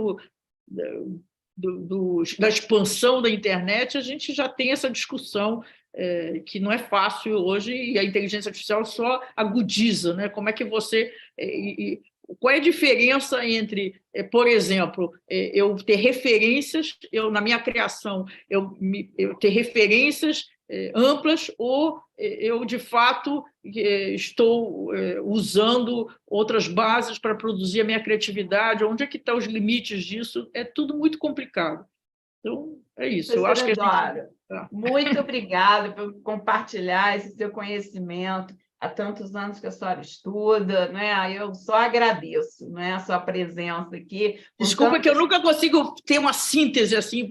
da expansão da internet, a gente já tem essa discussão que não é fácil hoje, e a inteligência artificial só agudiza, né? Como é que você... qual é a diferença entre, por exemplo, eu ter referências, na minha criação, eu ter referências amplas, ou eu, de fato, estou usando outras bases para produzir a minha criatividade? Onde é que estão os limites disso? É tudo muito complicado. Então, é isso. Eu acho que muito obrigada por compartilhar esse seu conhecimento. Há tantos anos que a senhora estuda, né? Eu só agradeço, né, a sua presença aqui. Desculpa que eu nunca consigo ter uma síntese assim.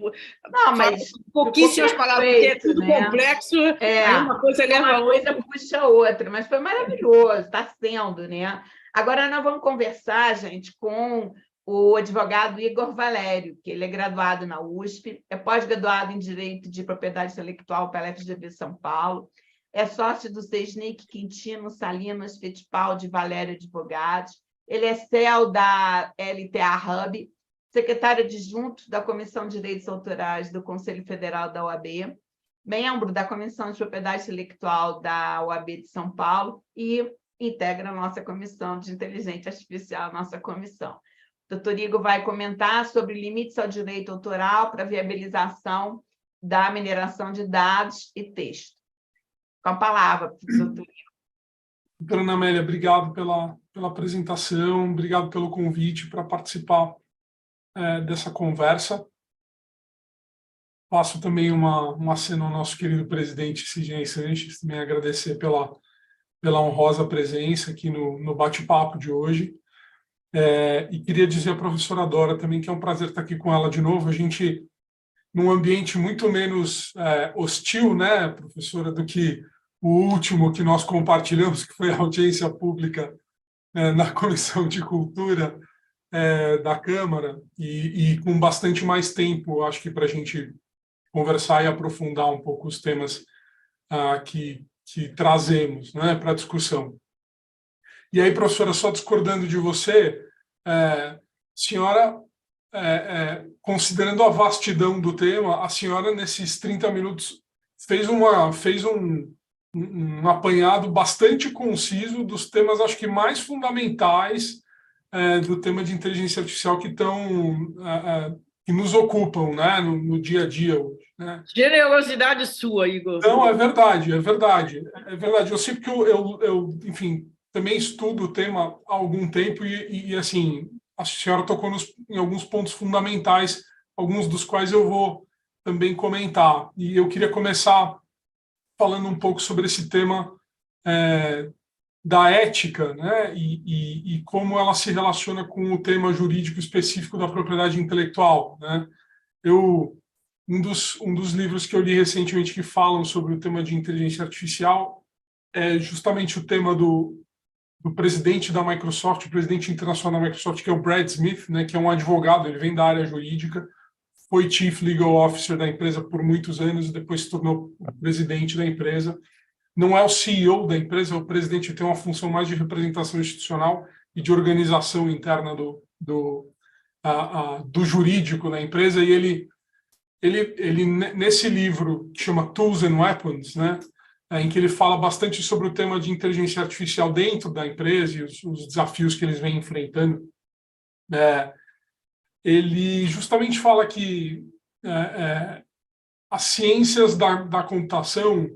Não, mas pouquíssimas palavras, porque é tudo complexo. Aí uma coisa leva a outra, puxa a outra, mas foi maravilhoso, está sendo, né? Agora nós vamos conversar, gente, com o advogado Igor Valério, que ele é graduado na USP, é pós-graduado em Direito de Propriedade Intelectual pela FGV São Paulo, é sócio do Sesnic, Quintino, Salinas, Fittipaldi, Valério Advogados. Ele é CEO da LTA Hub, secretário adjunto da Comissão de Direitos Autorais do Conselho Federal da OAB, membro da Comissão de Propriedade Intelectual da OAB de São Paulo e integra a nossa Comissão de Inteligência Artificial, nossa comissão. O doutor Igor vai comentar sobre limites ao direito autoral para viabilização da mineração de dados e texto. Com a palavra, doutor. Doutora Ana Amélia, obrigado pela apresentação, obrigado pelo convite para participar dessa conversa. Passo também uma aceno ao nosso querido presidente Sidney Sanches, também agradecer pela honrosa presença aqui no bate-papo de hoje. E queria dizer à professora Dora também que é um prazer estar aqui com ela de novo. A gente, num ambiente muito menos hostil, né, professora, do que o último que nós compartilhamos, que foi a audiência pública na Comissão de Cultura da Câmara, e com bastante mais tempo, acho que para a gente conversar e aprofundar um pouco os temas que trazemos, né, para a discussão. E aí, professora, só discordando de você, senhora, considerando a vastidão do tema, a senhora, nesses 30 minutos, fez um apanhado bastante conciso dos temas, acho que mais fundamentais do tema de inteligência artificial que nos ocupam, né, no dia a dia hoje, né? Generosidade sua, Igor. Não, é verdade. Eu sei que eu enfim, também estudo o tema há algum tempo e assim, a senhora tocou em alguns pontos fundamentais, alguns dos quais eu vou também comentar. E eu queria começar falando um pouco sobre esse tema da ética, né, e como ela se relaciona com o tema jurídico específico da propriedade intelectual, né? Um dos livros que eu li recentemente que falam sobre o tema de inteligência artificial é justamente o tema do presidente da Microsoft, o presidente internacional da Microsoft, que é o Brad Smith, né, que é um advogado, ele vem da área jurídica, foi Chief Legal Officer da empresa por muitos anos e depois se tornou presidente da empresa. Não é o CEO da empresa, o presidente tem uma função mais de representação institucional e de organização interna do jurídico da empresa, e ele nesse livro que chama Tools and Weapons, né, em que ele fala bastante sobre o tema de inteligência artificial dentro da empresa e os desafios que eles vêm enfrentando, ele justamente fala que as ciências da computação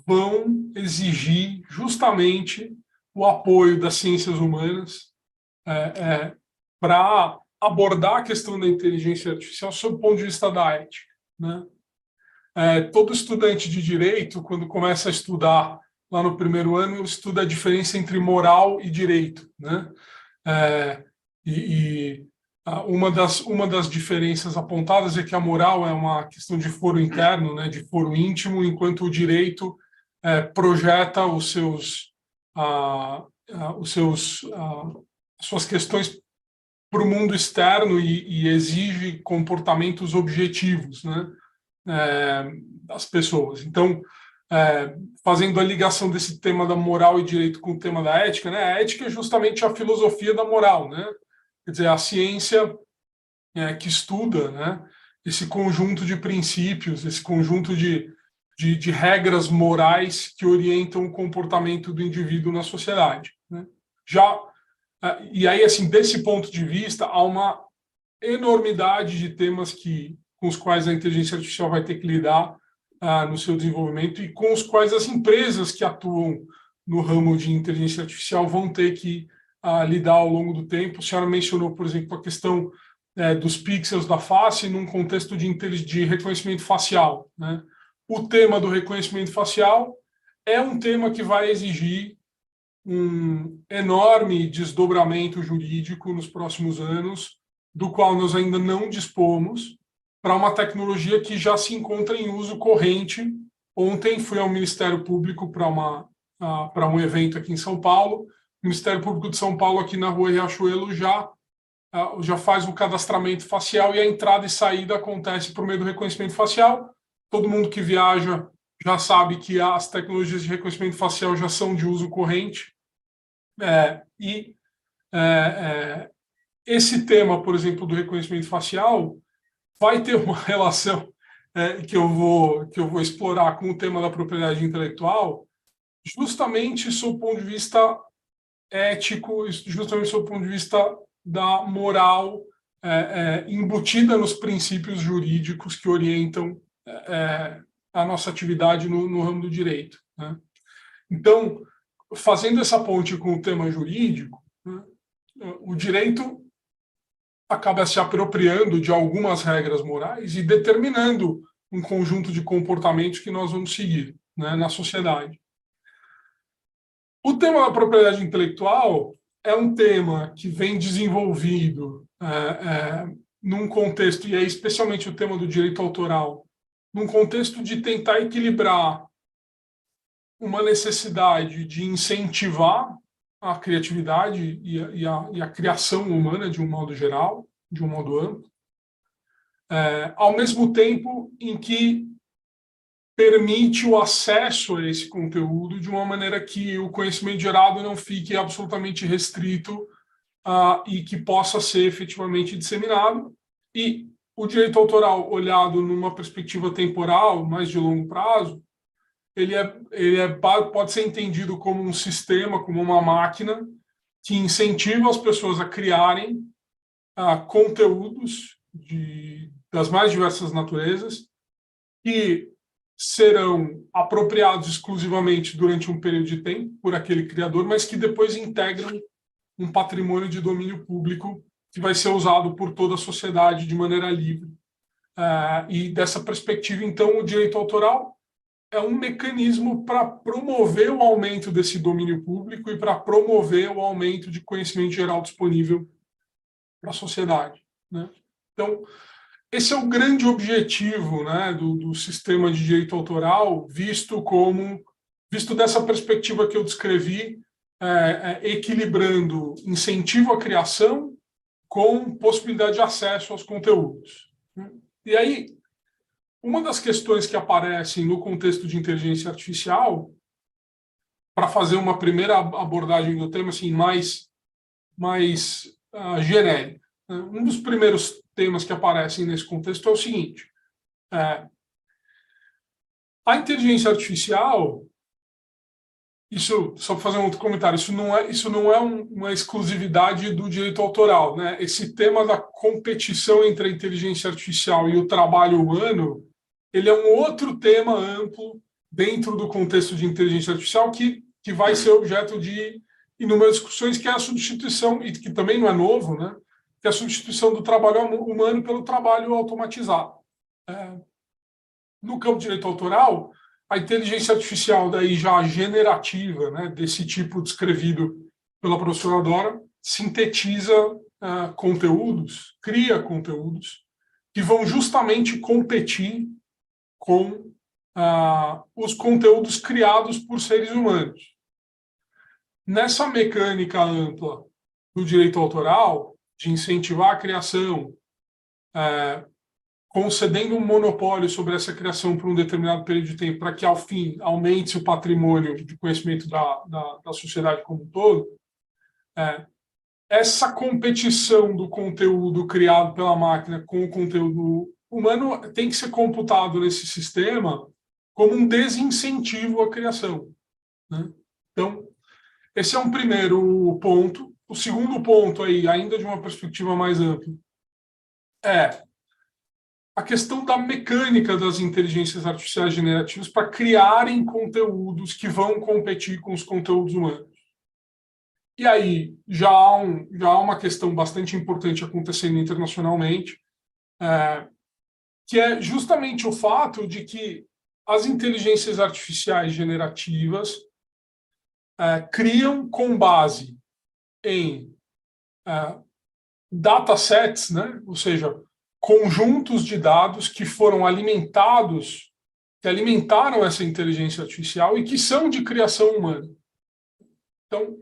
vão exigir justamente o apoio das ciências humanas para abordar a questão da inteligência artificial sob o ponto de vista da ética, né? todo estudante de direito, quando começa a estudar lá no primeiro ano, estuda a diferença entre moral e direito, né? Uma das diferenças apontadas é que a moral é uma questão de foro interno, né, de foro íntimo, enquanto o direito projeta suas questões para o mundo externo e exige comportamentos objetivos, né, das pessoas. Então, fazendo a ligação desse tema da moral e direito com o tema da ética, né, a ética é justamente a filosofia da moral, né? Quer dizer, a ciência que estuda, né, esse conjunto de princípios, esse conjunto de regras morais que orientam o comportamento do indivíduo na sociedade, né? E aí, assim, desse ponto de vista, há uma enormidade de temas com os quais a inteligência artificial vai ter que lidar no seu desenvolvimento e com os quais as empresas que atuam no ramo de inteligência artificial vão ter que lidar ao longo do tempo. A senhora mencionou, por exemplo, a questão dos pixels da face num contexto de reconhecimento facial, né? O tema do reconhecimento facial é um tema que vai exigir um enorme desdobramento jurídico nos próximos anos, do qual nós ainda não dispomos, para uma tecnologia que já se encontra em uso corrente. Ontem fui ao Ministério Público para um evento aqui em São Paulo. O Ministério Público de São Paulo, aqui na Rua Riachuelo, já faz o cadastramento facial e a entrada e saída acontece por meio do reconhecimento facial. Todo mundo que viaja já sabe que as tecnologias de reconhecimento facial já são de uso corrente. Esse tema, por exemplo, do reconhecimento facial, vai ter uma relação que eu vou explorar com o tema da propriedade intelectual, justamente sob o ponto de vista ético, justamente sob o ponto de vista da moral embutida nos princípios jurídicos que orientam a nossa atividade no ramo do direito, né? Então, fazendo essa ponte com o tema jurídico, né, o direito acaba se apropriando de algumas regras morais e determinando um conjunto de comportamentos que nós vamos seguir, né, na sociedade. O tema da propriedade intelectual é um tema que vem desenvolvido num contexto, e é especialmente o tema do direito autoral, num contexto de tentar equilibrar uma necessidade de incentivar a criatividade e a criação humana de um modo geral, de um modo amplo, ao mesmo tempo em que permite o acesso a esse conteúdo de uma maneira que o conhecimento gerado não fique absolutamente restrito e que possa ser efetivamente disseminado. E o direito autoral, olhado numa perspectiva temporal, mais de longo prazo, pode ser entendido como um sistema, como uma máquina que incentiva as pessoas a criarem conteúdos das mais diversas naturezas que serão apropriados exclusivamente durante um período de tempo por aquele criador, mas que depois integram um patrimônio de domínio público que vai ser usado por toda a sociedade de maneira livre. E dessa perspectiva, então, o direito autoral é um mecanismo para promover o aumento desse domínio público e para promover o aumento de conhecimento geral disponível para a sociedade, né? Então, esse é o grande objetivo, né, do sistema de direito autoral, visto dessa perspectiva que eu descrevi, equilibrando incentivo à criação com possibilidade de acesso aos conteúdos. E aí, uma das questões que aparecem no contexto de inteligência artificial, para fazer uma primeira abordagem do tema assim, mais genérica, né? Um dos primeiros temas que aparecem nesse contexto é o seguinte: a inteligência artificial, isso, só para fazer um outro comentário, isso não é uma exclusividade do direito autoral, né? Esse tema da competição entre a inteligência artificial e o trabalho humano, ele é um outro tema amplo dentro do contexto de inteligência artificial que vai ser objeto de inúmeras discussões, que é a substituição, e que também não é novo, né? Que é a substituição do trabalho humano pelo trabalho automatizado. No campo de direito autoral, a inteligência artificial daí já generativa, né, desse tipo descrevido pela professora Dora, sintetiza conteúdos, cria conteúdos que vão justamente competir com os conteúdos criados por seres humanos. Nessa mecânica ampla do direito autoral, de incentivar a criação, concedendo um monopólio sobre essa criação por um determinado período de tempo, para que, ao fim, aumente o patrimônio de conhecimento da sociedade como um todo, essa competição do conteúdo criado pela máquina com o conteúdo humano tem que ser computado nesse sistema como um desincentivo à criação, né? Então, esse é um primeiro ponto. O segundo ponto, aí, ainda de uma perspectiva mais ampla, é a questão da mecânica das inteligências artificiais generativas para criarem conteúdos que vão competir com os conteúdos humanos. E aí já há uma questão bastante importante acontecendo internacionalmente, que é justamente o fato de que as inteligências artificiais generativas criam com base em datasets, né? Ou seja, conjuntos de dados que foram alimentados, que alimentaram essa inteligência artificial e que são de criação humana. Então,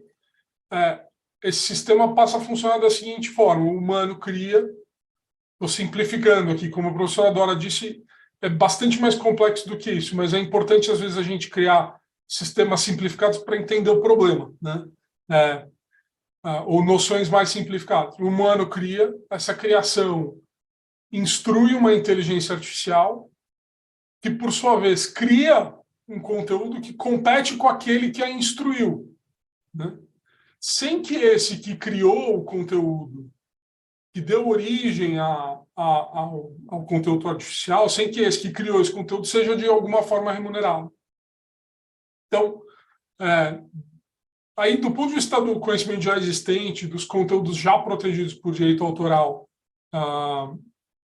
esse sistema passa a funcionar da seguinte forma: o humano cria, estou simplificando aqui, como a professora Dora disse, é bastante mais complexo do que isso, mas é importante, às vezes, a gente criar sistemas simplificados para entender o problema, né? Ou noções mais simplificadas. O humano cria, essa criação instrui uma inteligência artificial que, por sua vez, cria um conteúdo que compete com aquele que a instruiu, né? Sem que esse que criou o conteúdo, que deu origem ao conteúdo artificial, sem que esse que criou esse conteúdo seja de alguma forma remunerado. Então, aí, do ponto de vista do conhecimento já existente, dos conteúdos já protegidos por direito autoral,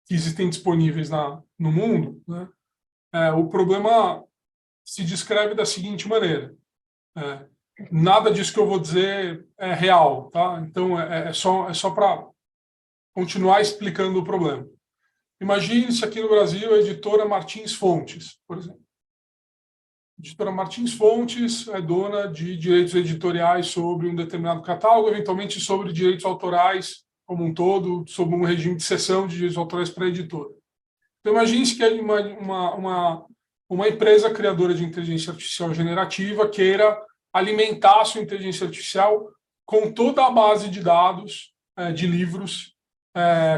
que existem disponíveis no mundo, né, o problema se descreve da seguinte maneira: nada disso que eu vou dizer é real, tá? Então, é só para continuar explicando o problema. Imagine-se aqui no Brasil a editora Martins Fontes, por exemplo. A editora Martins Fontes é dona de direitos editoriais sobre um determinado catálogo, eventualmente sobre direitos autorais como um todo, sob um regime de cessão de direitos autorais para a editora. Então, imagine-se que uma empresa criadora de inteligência artificial generativa queira alimentar a sua inteligência artificial com toda a base de dados de livros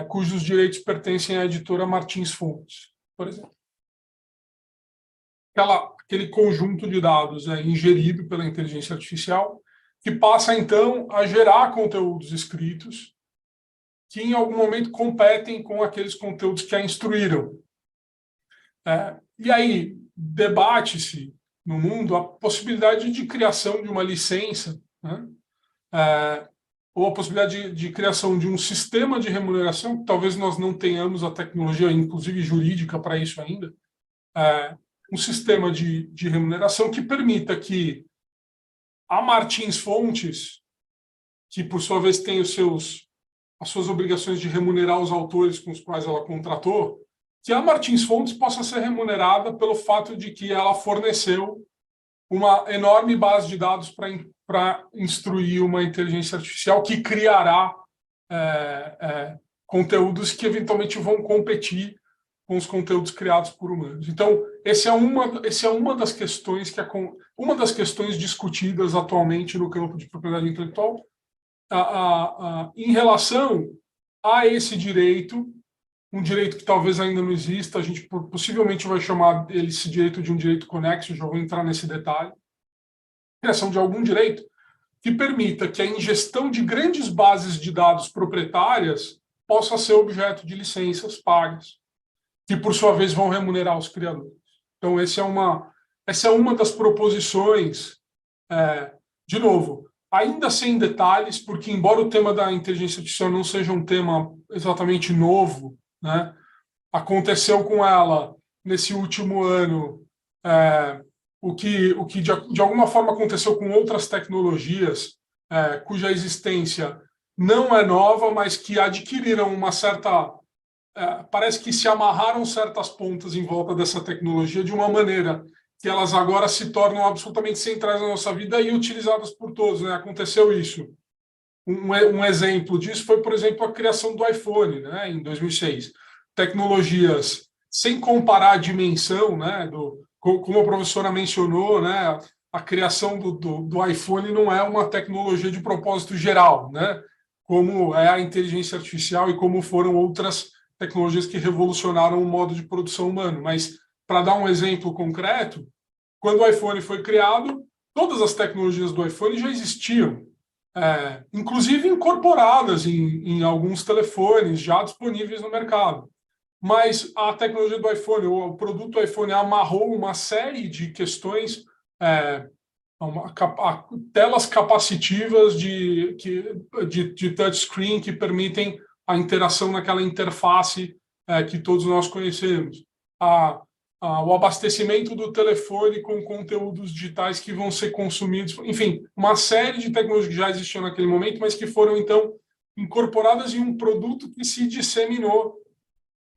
cujos direitos pertencem à editora Martins Fontes, por exemplo. Aquele conjunto de dados ingerido pela inteligência artificial, que passa, então, a gerar conteúdos escritos que, em algum momento, competem com aqueles conteúdos que a instruíram. E aí, debate-se no mundo a possibilidade de criação de uma licença, né? Ou a possibilidade de criação de um sistema de remuneração, que talvez nós não tenhamos a tecnologia, inclusive jurídica, para isso ainda, um sistema de remuneração que permita que a Martins Fontes, que por sua vez tem as suas obrigações de remunerar os autores com os quais ela contratou, que a Martins Fontes possa ser remunerada pelo fato de que ela forneceu uma enorme base de dados para instruir uma inteligência artificial que criará conteúdos que eventualmente vão competir com os conteúdos criados por humanos. Então, essa é uma das questões discutidas atualmente no campo de propriedade intelectual em relação a esse direito, um direito que talvez ainda não exista. A gente possivelmente vai chamar esse direito de um direito conexo, já vou entrar nesse detalhe. Criação de algum direito que permita que a ingestão de grandes bases de dados proprietárias possa ser objeto de licenças pagas, que, por sua vez, vão remunerar os criadores. Então, essa é uma das proposições, de novo, ainda sem detalhes, porque, embora o tema da inteligência artificial não seja um tema exatamente novo, né, aconteceu com ela nesse último ano, o que de alguma forma aconteceu com outras tecnologias, cuja existência não é nova, mas que adquiriram uma certa... parece que se amarraram certas pontas em volta dessa tecnologia de uma maneira que elas agora se tornam absolutamente centrais na nossa vida e utilizadas por todos, né? Aconteceu isso. Um exemplo disso foi, por exemplo, a criação do iPhone, né, em 2006. Tecnologias, sem comparar a dimensão, né, como a professora mencionou, né, a criação do iPhone não é uma tecnologia de propósito geral, né, como é a inteligência artificial e como foram outras tecnologias que revolucionaram o modo de produção humano. Mas, para dar um exemplo concreto, quando o iPhone foi criado, todas as tecnologias do iPhone já existiam, inclusive incorporadas em alguns telefones já disponíveis no mercado. Mas a tecnologia do iPhone, o produto do iPhone amarrou uma série de questões, telas capacitivas de touchscreen que permitem a interação naquela interface que todos nós conhecemos. O abastecimento do telefone com conteúdos digitais que vão ser consumidos, enfim, uma série de tecnologias que já existiam naquele momento, mas que foram, então, incorporadas em um produto que se disseminou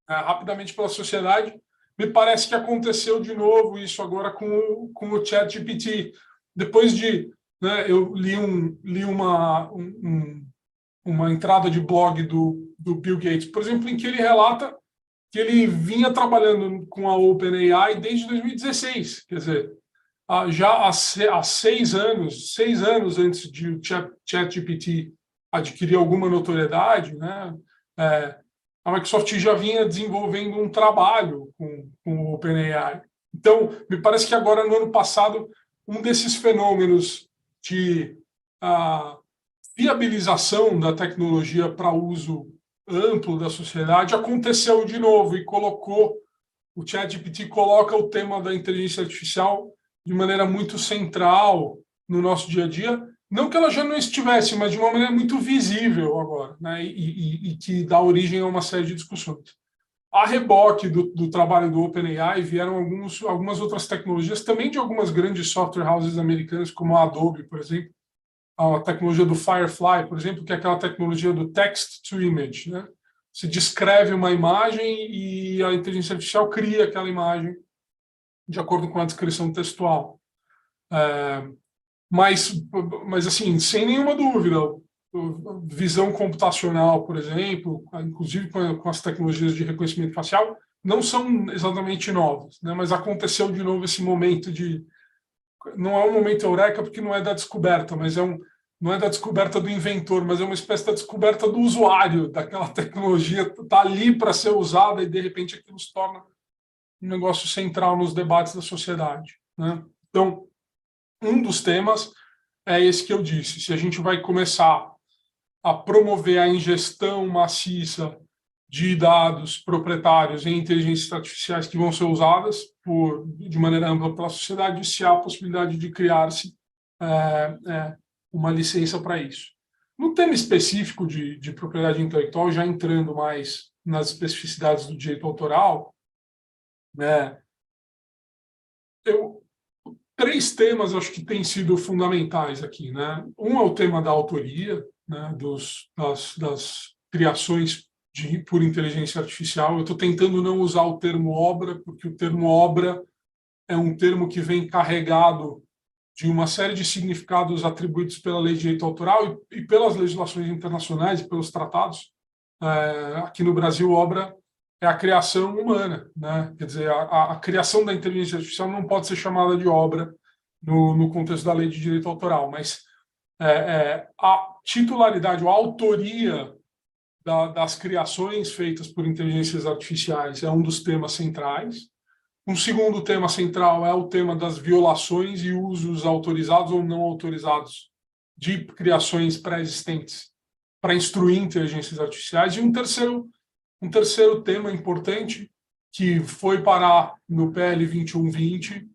rapidamente pela sociedade. Me parece que aconteceu de novo isso agora com o ChatGPT. Depois de... né, eu li uma entrada de blog do Bill Gates, por exemplo, em que ele relata que ele vinha trabalhando com a OpenAI desde 2016, quer dizer, já há 6 anos antes de o ChatGPT adquirir alguma notoriedade, né, a Microsoft já vinha desenvolvendo um trabalho com o OpenAI. Então, me parece que agora, no ano passado, um desses fenômenos de viabilização da tecnologia para uso amplo da sociedade aconteceu de novo e o ChatGPT coloca o tema da inteligência artificial de maneira muito central no nosso dia a dia, não que ela já não estivesse, mas de uma maneira muito visível agora, né? E que dá origem a uma série de discussões. A reboque do trabalho do OpenAI vieram algumas outras tecnologias, também de algumas grandes software houses americanas, como a Adobe, por exemplo, a tecnologia do Firefly, por exemplo, que é aquela tecnologia do text to image, né? Se descreve uma imagem e a inteligência artificial cria aquela imagem de acordo com a descrição textual. Mas assim, sem nenhuma dúvida, visão computacional, por exemplo, inclusive com as tecnologias de reconhecimento facial, não são exatamente novas, né? Mas aconteceu de novo esse momento de... Não é um momento eureka porque não é da descoberta, mas não é da descoberta do inventor, mas é uma espécie da descoberta do usuário daquela tecnologia, está ali para ser usada e, de repente, aquilo se torna um negócio central nos debates da sociedade, né? Então, um dos temas é esse que eu disse. Se a gente vai começar a promover a ingestão maciça de dados proprietários em inteligências artificiais que vão ser usadas de maneira ampla pela sociedade, se há a possibilidade de criar-se uma licença para isso. No tema específico de propriedade intelectual, já entrando mais nas especificidades do direito autoral, né, 3 temas acho que têm sido fundamentais aqui, né? Um é o tema da autoria, né, das criações por inteligência artificial. Eu estou tentando não usar o termo obra, porque o termo obra é um termo que vem carregado de uma série de significados atribuídos pela lei de direito autoral e pelas legislações internacionais e pelos tratados. Aqui no Brasil, obra é a criação humana, né? Quer dizer, a criação da inteligência artificial não pode ser chamada de obra no contexto da lei de direito autoral, mas a titularidade, a autoria das criações feitas por inteligências artificiais é um dos temas centrais. Um segundo tema central é o tema das violações e usos autorizados ou não autorizados de criações pré-existentes para instruir inteligências artificiais. E um terceiro tema importante que foi parar no PL 2120,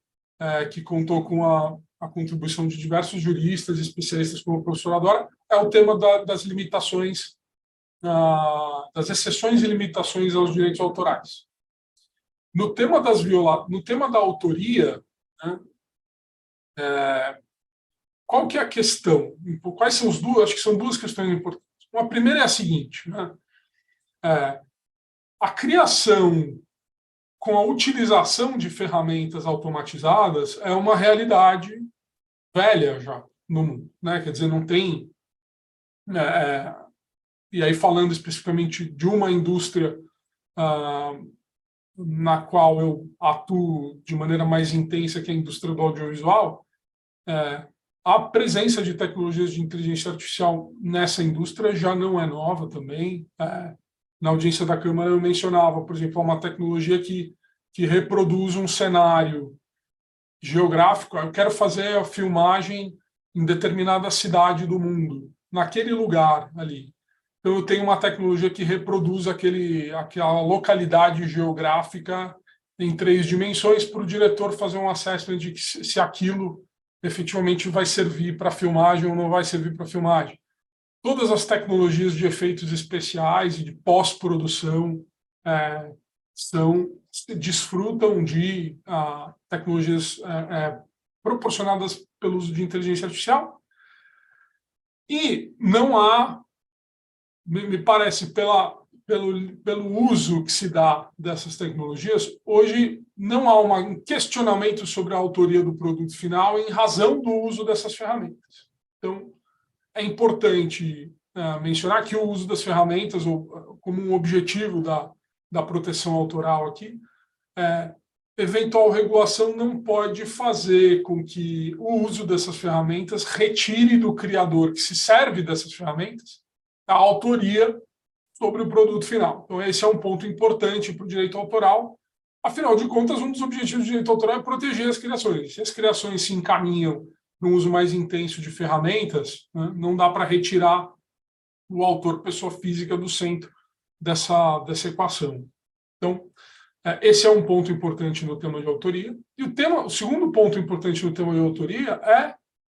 que contou com a contribuição de diversos juristas e especialistas como a professora Dora, é o tema das limitações, das exceções e limitações aos direitos autorais. No tema da autoria, né, qual que é a questão? Quais são acho que são duas questões importantes. Uma primeira é a seguinte, né? A criação com a utilização de ferramentas automatizadas é uma realidade velha já no mundo, né? Quer dizer, não tem... e aí, falando especificamente de uma indústria na qual eu atuo de maneira mais intensa, que é a indústria do audiovisual, a presença de tecnologias de inteligência artificial nessa indústria já não é nova também. Na audiência da Câmara eu mencionava, por exemplo, uma tecnologia que reproduz um cenário geográfico. Eu quero fazer a filmagem em determinada cidade do mundo, naquele lugar ali. Então, eu tenho uma tecnologia que reproduz aquela localidade geográfica em 3 dimensões para o diretor fazer um assessment de se aquilo efetivamente vai servir para filmagem ou não vai servir para filmagem. Todas as tecnologias de efeitos especiais e de pós-produção desfrutam de tecnologias proporcionadas pelo uso de inteligência artificial. E não há, me parece, pelo uso que se dá dessas tecnologias, hoje não há um questionamento sobre a autoria do produto final em razão do uso dessas ferramentas. Então, é importante mencionar que o uso das ferramentas, como um objetivo da proteção autoral aqui, eventual regulação não pode fazer com que o uso dessas ferramentas retire do criador que se serve dessas ferramentas a autoria sobre o produto final. Então, esse é um ponto importante para o direito autoral. Afinal de contas, um dos objetivos do direito autoral é proteger as criações. Se as criações se encaminham para um uso mais intenso de ferramentas, né, não dá para retirar o autor, pessoa física, do centro dessa equação. Então, esse é um ponto importante no tema de autoria. E o segundo ponto importante no tema de autoria é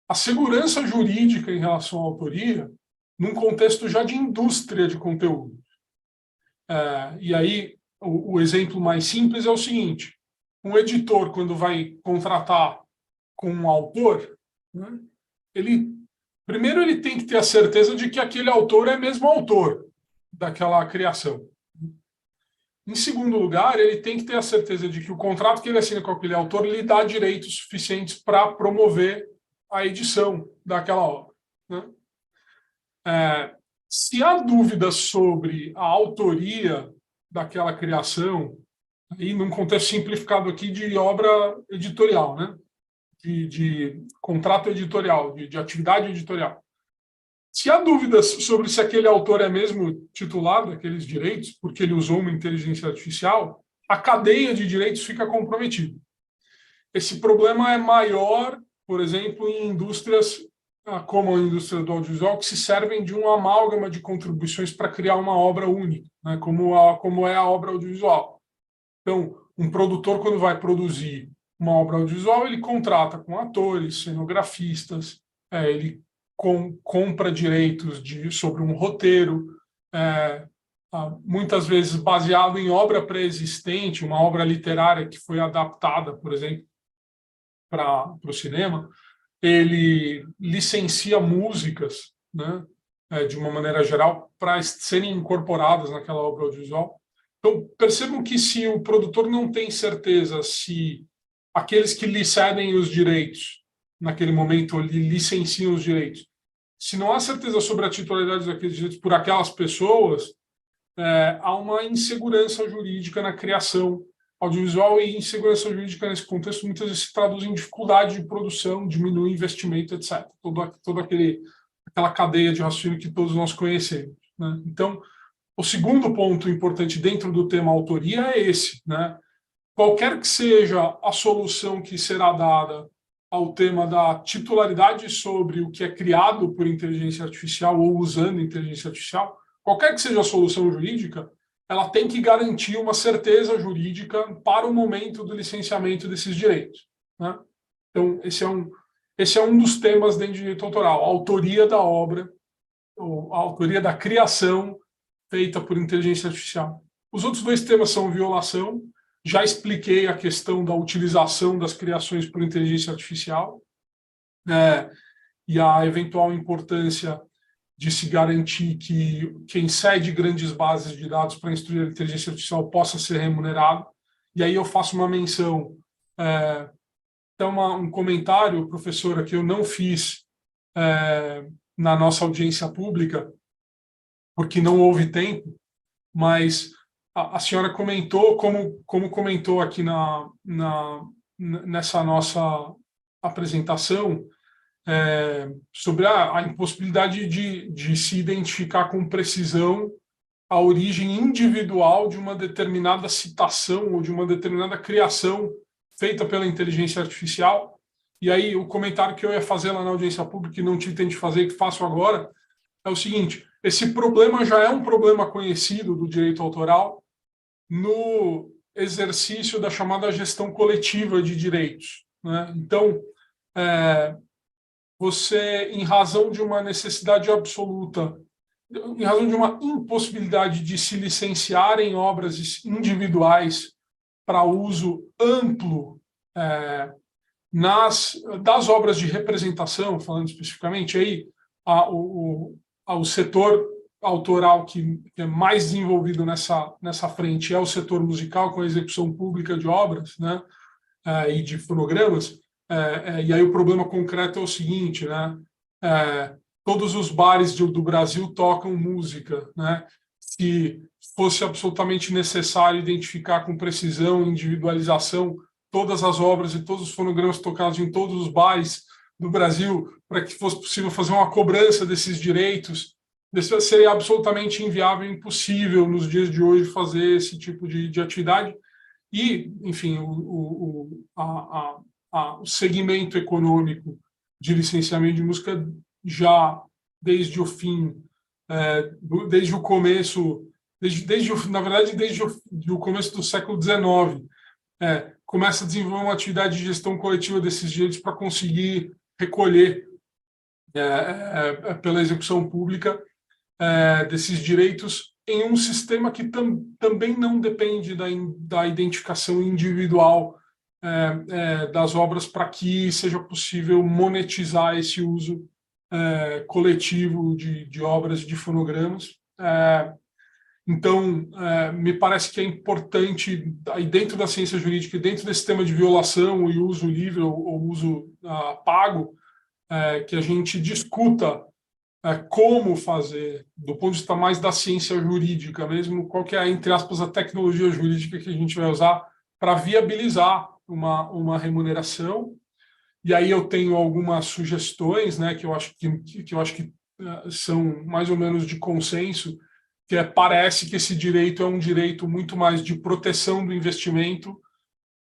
a segurança jurídica em relação à autoria num contexto já de indústria de conteúdo. E aí, o exemplo mais simples é o seguinte: um editor, quando vai contratar com um autor, né, primeiro ele tem que ter a certeza de que aquele autor é mesmo autor daquela criação. Em segundo lugar, ele tem que ter a certeza de que o contrato que ele assina com aquele autor lhe dá direitos suficientes para promover a edição daquela obra, né? Se há dúvidas sobre a autoria daquela criação, aí num contexto simplificado aqui de obra editorial, né? de contrato editorial, de atividade editorial. Se há dúvidas sobre se aquele autor é mesmo titular daqueles direitos, porque ele usou uma inteligência artificial, a cadeia de direitos fica comprometida. Esse problema é maior, por exemplo, em indústrias como a indústria do audiovisual, que se servem de um amálgama de contribuições para criar uma obra única, né, como é a obra audiovisual. Então, um produtor, quando vai produzir uma obra audiovisual, ele contrata com atores, cenografistas, ele compra direitos sobre um roteiro, muitas vezes baseado em obra pré-existente, uma obra literária que foi adaptada, por exemplo, para o cinema. Ele licencia músicas, né, de uma maneira geral, para serem incorporadas naquela obra audiovisual. Então, percebam que se o produtor não tem certeza se aqueles que lhe cedem os direitos, naquele momento, lhe licenciam os direitos, se não há certeza sobre a titularidade daqueles direitos por aquelas pessoas, há uma insegurança jurídica na criação audiovisual, e insegurança jurídica nesse contexto muitas vezes se traduz em dificuldade de produção, diminui o investimento, etc. Toda aquela cadeia de raciocínio que todos nós conhecemos, né? Então, o segundo ponto importante dentro do tema autoria é esse, né? Qualquer que seja a solução que será dada ao tema da titularidade sobre o que é criado por inteligência artificial ou usando inteligência artificial, qualquer que seja a solução jurídica, ela tem que garantir uma certeza jurídica para o momento do licenciamento desses direitos, né? Então, esse é um dos temas dentro de direito autoral, a autoria da obra, ou a autoria da criação feita por inteligência artificial. Os outros dois temas são violação Já expliquei a questão da utilização das criações por inteligência artificial, e a eventual importância de se garantir que quem cede grandes bases de dados para instruir a inteligência artificial possa ser remunerado. E aí eu faço uma menção, então um comentário, professora, que eu não fiz na nossa audiência pública, porque não houve tempo, mas a senhora comentou, como comentou aqui nessa nossa apresentação, sobre a impossibilidade de se identificar com precisão a origem individual de uma determinada citação ou de uma determinada criação feita pela inteligência artificial. E aí o comentário que eu ia fazer lá na audiência pública, que não tive tempo de fazer, que faço agora, é o seguinte: esse problema já é um problema conhecido do direito autoral no exercício da chamada gestão coletiva de direitos, né? Então, você, em razão de uma necessidade absoluta, em razão de uma impossibilidade de se licenciarem obras individuais para uso amplo das obras de representação, falando especificamente, aí o setor autoral que é mais desenvolvido nessa frente é o setor musical, com a execução pública de obras, né, e de fonogramas. E aí o problema concreto é o seguinte, né? Todos os bares do Brasil tocam música, né? Se fosse absolutamente necessário identificar com precisão, individualização, todas as obras e todos os fonogramas tocados em todos os bares do Brasil, para que fosse possível fazer uma cobrança desses direitos, seria absolutamente inviável e impossível nos dias de hoje fazer esse tipo de atividade. E, enfim, o segmento econômico de licenciamento de música já desde o fim, desde o começo, na verdade, desde o começo do século XIX, começa a desenvolver uma atividade de gestão coletiva desses direitos para conseguir recolher pela execução pública desses direitos em um sistema que também não depende da identificação individual das obras, para que seja possível monetizar esse uso coletivo de obras, de fonogramas. Então, me parece que é importante, aí dentro da ciência jurídica, dentro desse tema de violação e uso livre ou uso pago, que a gente discuta como fazer, do ponto de vista mais da ciência jurídica mesmo, qual que é, entre aspas, a tecnologia jurídica que a gente vai usar para viabilizar uma remuneração. E aí eu tenho algumas sugestões, né, que eu acho que são mais ou menos de consenso, que parece que esse direito é um direito muito mais de proteção do investimento,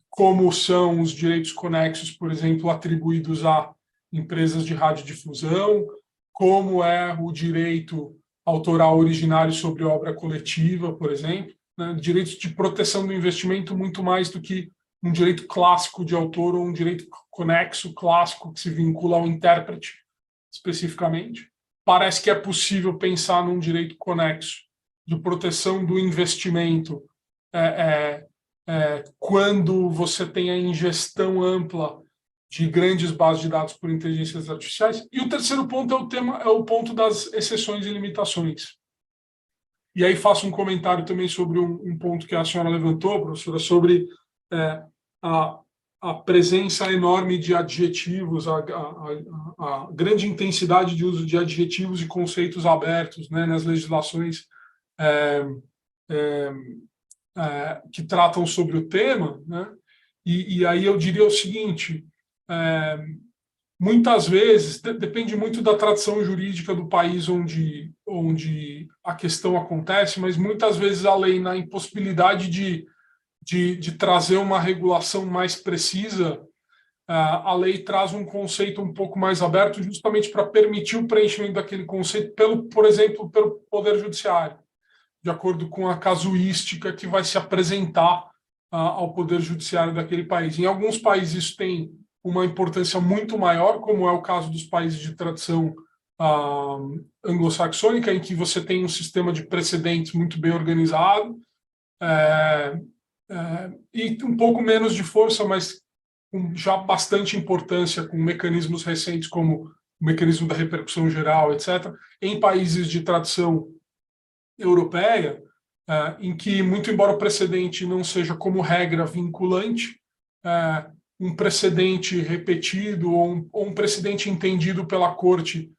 como são os direitos conexos, por exemplo, atribuídos a empresas de radiodifusão, como é o direito autoral originário sobre obra coletiva, por exemplo, né? Direitos de proteção do investimento muito mais do que um direito clássico de autor ou um direito conexo clássico que se vincula ao intérprete especificamente. Parece que é possível pensar num direito conexo de proteção do investimento quando você tem a ingestão ampla de grandes bases de dados por inteligências artificiais. E o terceiro ponto é o ponto das exceções e limitações. E aí faço um comentário também sobre um ponto que a senhora levantou, professora, sobre a presença enorme de adjetivos, a grande intensidade de uso de adjetivos e conceitos abertos, né, nas legislações que tratam sobre o tema, né? E aí eu diria o seguinte: muitas vezes, depende muito da tradição jurídica do país onde a questão acontece, mas muitas vezes a lei, na impossibilidade de trazer uma regulação mais precisa, a lei traz um conceito um pouco mais aberto, justamente para permitir o preenchimento daquele conceito, por exemplo, pelo Poder Judiciário, de acordo com a casuística que vai se apresentar ao Poder Judiciário daquele país. Em alguns países isso tem uma importância muito maior, como é o caso dos países de tradição anglo-saxônica, em que você tem um sistema de precedentes muito bem organizado, e um pouco menos de força, mas com já bastante importância, com mecanismos recentes como o mecanismo da repercussão geral, etc., em países de tradição europeia, em que, muito embora o precedente não seja como regra vinculante, um precedente repetido ou um precedente entendido pela Corte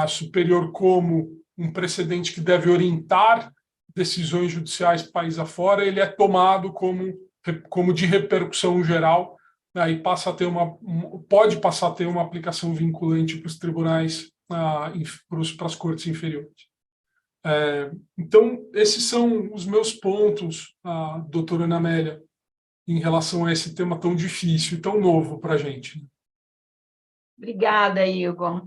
Superior como um precedente que deve orientar decisões judiciais país afora, ele é tomado como de repercussão geral, e pode passar a ter uma aplicação vinculante para os tribunais, para as cortes inferiores. Então, esses são os meus pontos, doutora Ana Amélia, em relação a esse tema tão difícil e tão novo para a gente. Obrigada, Igor.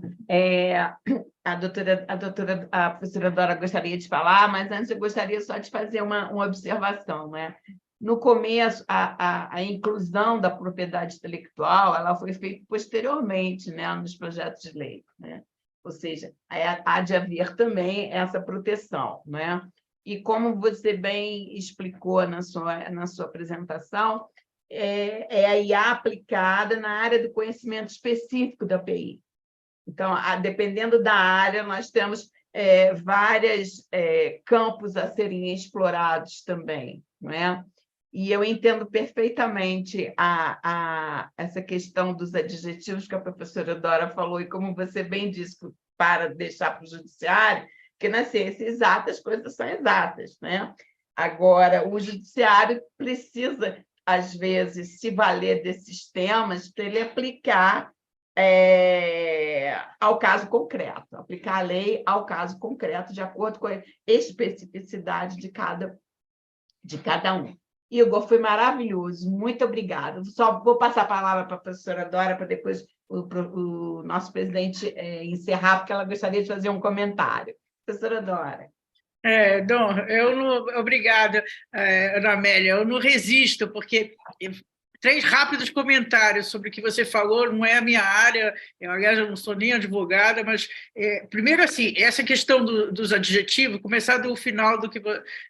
A professora Dora gostaria de falar, mas antes eu gostaria só de fazer uma observação, né? No começo, a inclusão da propriedade intelectual ela foi feita posteriormente, né, nos projetos de lei, né? Ou seja, há de haver também essa proteção, né? E como você bem explicou na sua apresentação, é a IA aplicada na área do conhecimento específico da PI. Então, dependendo da área, nós temos vários campos a serem explorados também, não é? E eu entendo perfeitamente essa questão dos adjetivos que a professora Dora falou, e como você bem disse, para deixar para o judiciário, que na ciência exata as coisas são exatas, né? Agora, o judiciário precisa, às vezes, se valer desses temas para ele aplicar ao caso concreto, aplicar a lei ao caso concreto, de acordo com a especificidade de cada um. Igor, foi maravilhoso, muito obrigada. Só vou passar a palavra para a professora Dora, para depois o nosso presidente encerrar, porque ela gostaria de fazer um comentário. Professora Dora. Obrigada, Ana Amélia. Eu não resisto, porque 3 rápidos comentários sobre o que você falou, não é a minha área, aliás, eu não sou nem advogada, mas, primeiro, assim, essa questão dos adjetivos, começar do final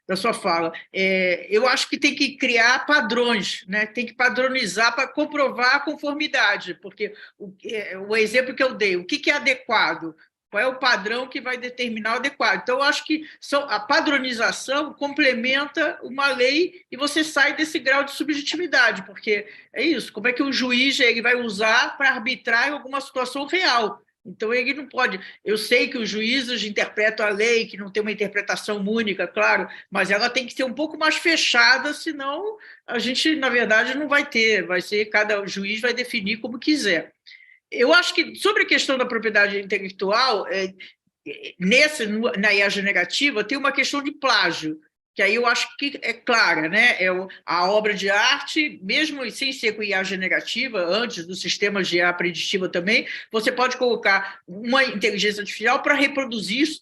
da sua fala, eu acho que tem que criar padrões, né? Tem que padronizar para comprovar a conformidade, porque o exemplo que eu dei, o que é adequado? Qual é o padrão que vai determinar o adequado? Então, eu acho que a padronização complementa uma lei e você sai desse grau de subjetividade, porque é isso, como é que o juiz ele vai usar para arbitrar em alguma situação real? Então, ele não pode... Eu sei que os juízes interpretam a lei, que não tem uma interpretação única, claro, mas ela tem que ser um pouco mais fechada, senão a gente, na verdade, não vai ter, cada juiz vai definir como quiser. Eu acho que, sobre a questão da propriedade intelectual, na IA generativa, tem uma questão de plágio, que aí eu acho que é clara, né? A obra de arte, mesmo sem ser com IA generativa, antes dos sistemas de IA preditiva também, você pode colocar uma inteligência artificial para reproduzir isso,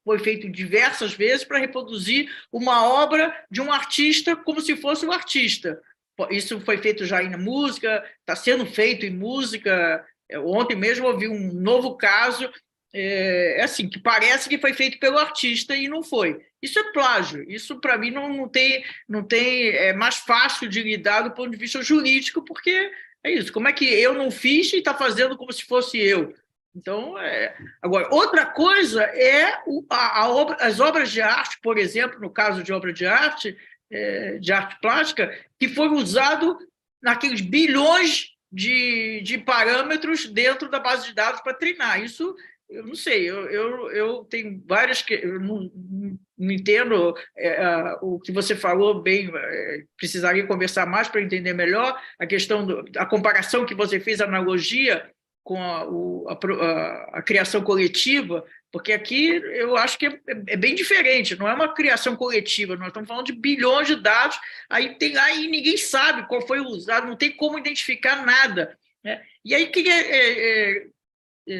foi feito diversas vezes, para reproduzir uma obra de um artista como se fosse um artista. Isso foi feito já na música, está sendo feito em música. Ontem mesmo ouvi um novo caso, assim, que parece que foi feito pelo artista e não foi. Isso é plágio. Isso, para mim, não tem é mais fácil de lidar do ponto de vista jurídico, porque é isso. Como é que eu não fiz e está fazendo como se fosse eu? Então, agora, outra coisa é as obras de arte, por exemplo, no caso de obra de arte plástica, que foi usado naqueles bilhões de parâmetros dentro da base de dados para treinar. Isso, eu não sei, eu tenho várias que eu não entendo o que você falou bem, precisaria conversar mais para entender melhor a questão da comparação que você fez, a analogia com a criação coletiva, porque aqui eu acho que é bem diferente, não é uma criação coletiva, nós estamos falando de bilhões de dados, aí ninguém sabe qual foi usado, não tem como identificar nada, né? E aí,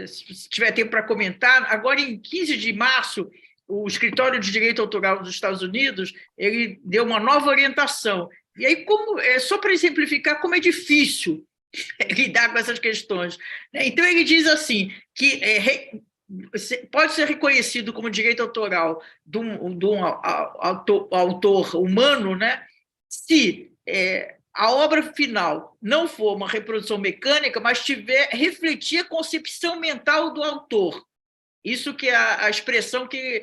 se tiver tempo para comentar, agora em 15 de março, o Escritório de Direito Autoral dos Estados Unidos ele deu uma nova orientação. E aí, só para exemplificar como é difícil lidar com essas questões, né? Então, ele diz assim, que pode ser reconhecido como direito autoral de um autor humano, né? se a obra final não for uma reprodução mecânica, mas refletir a concepção mental do autor. Isso que é a expressão que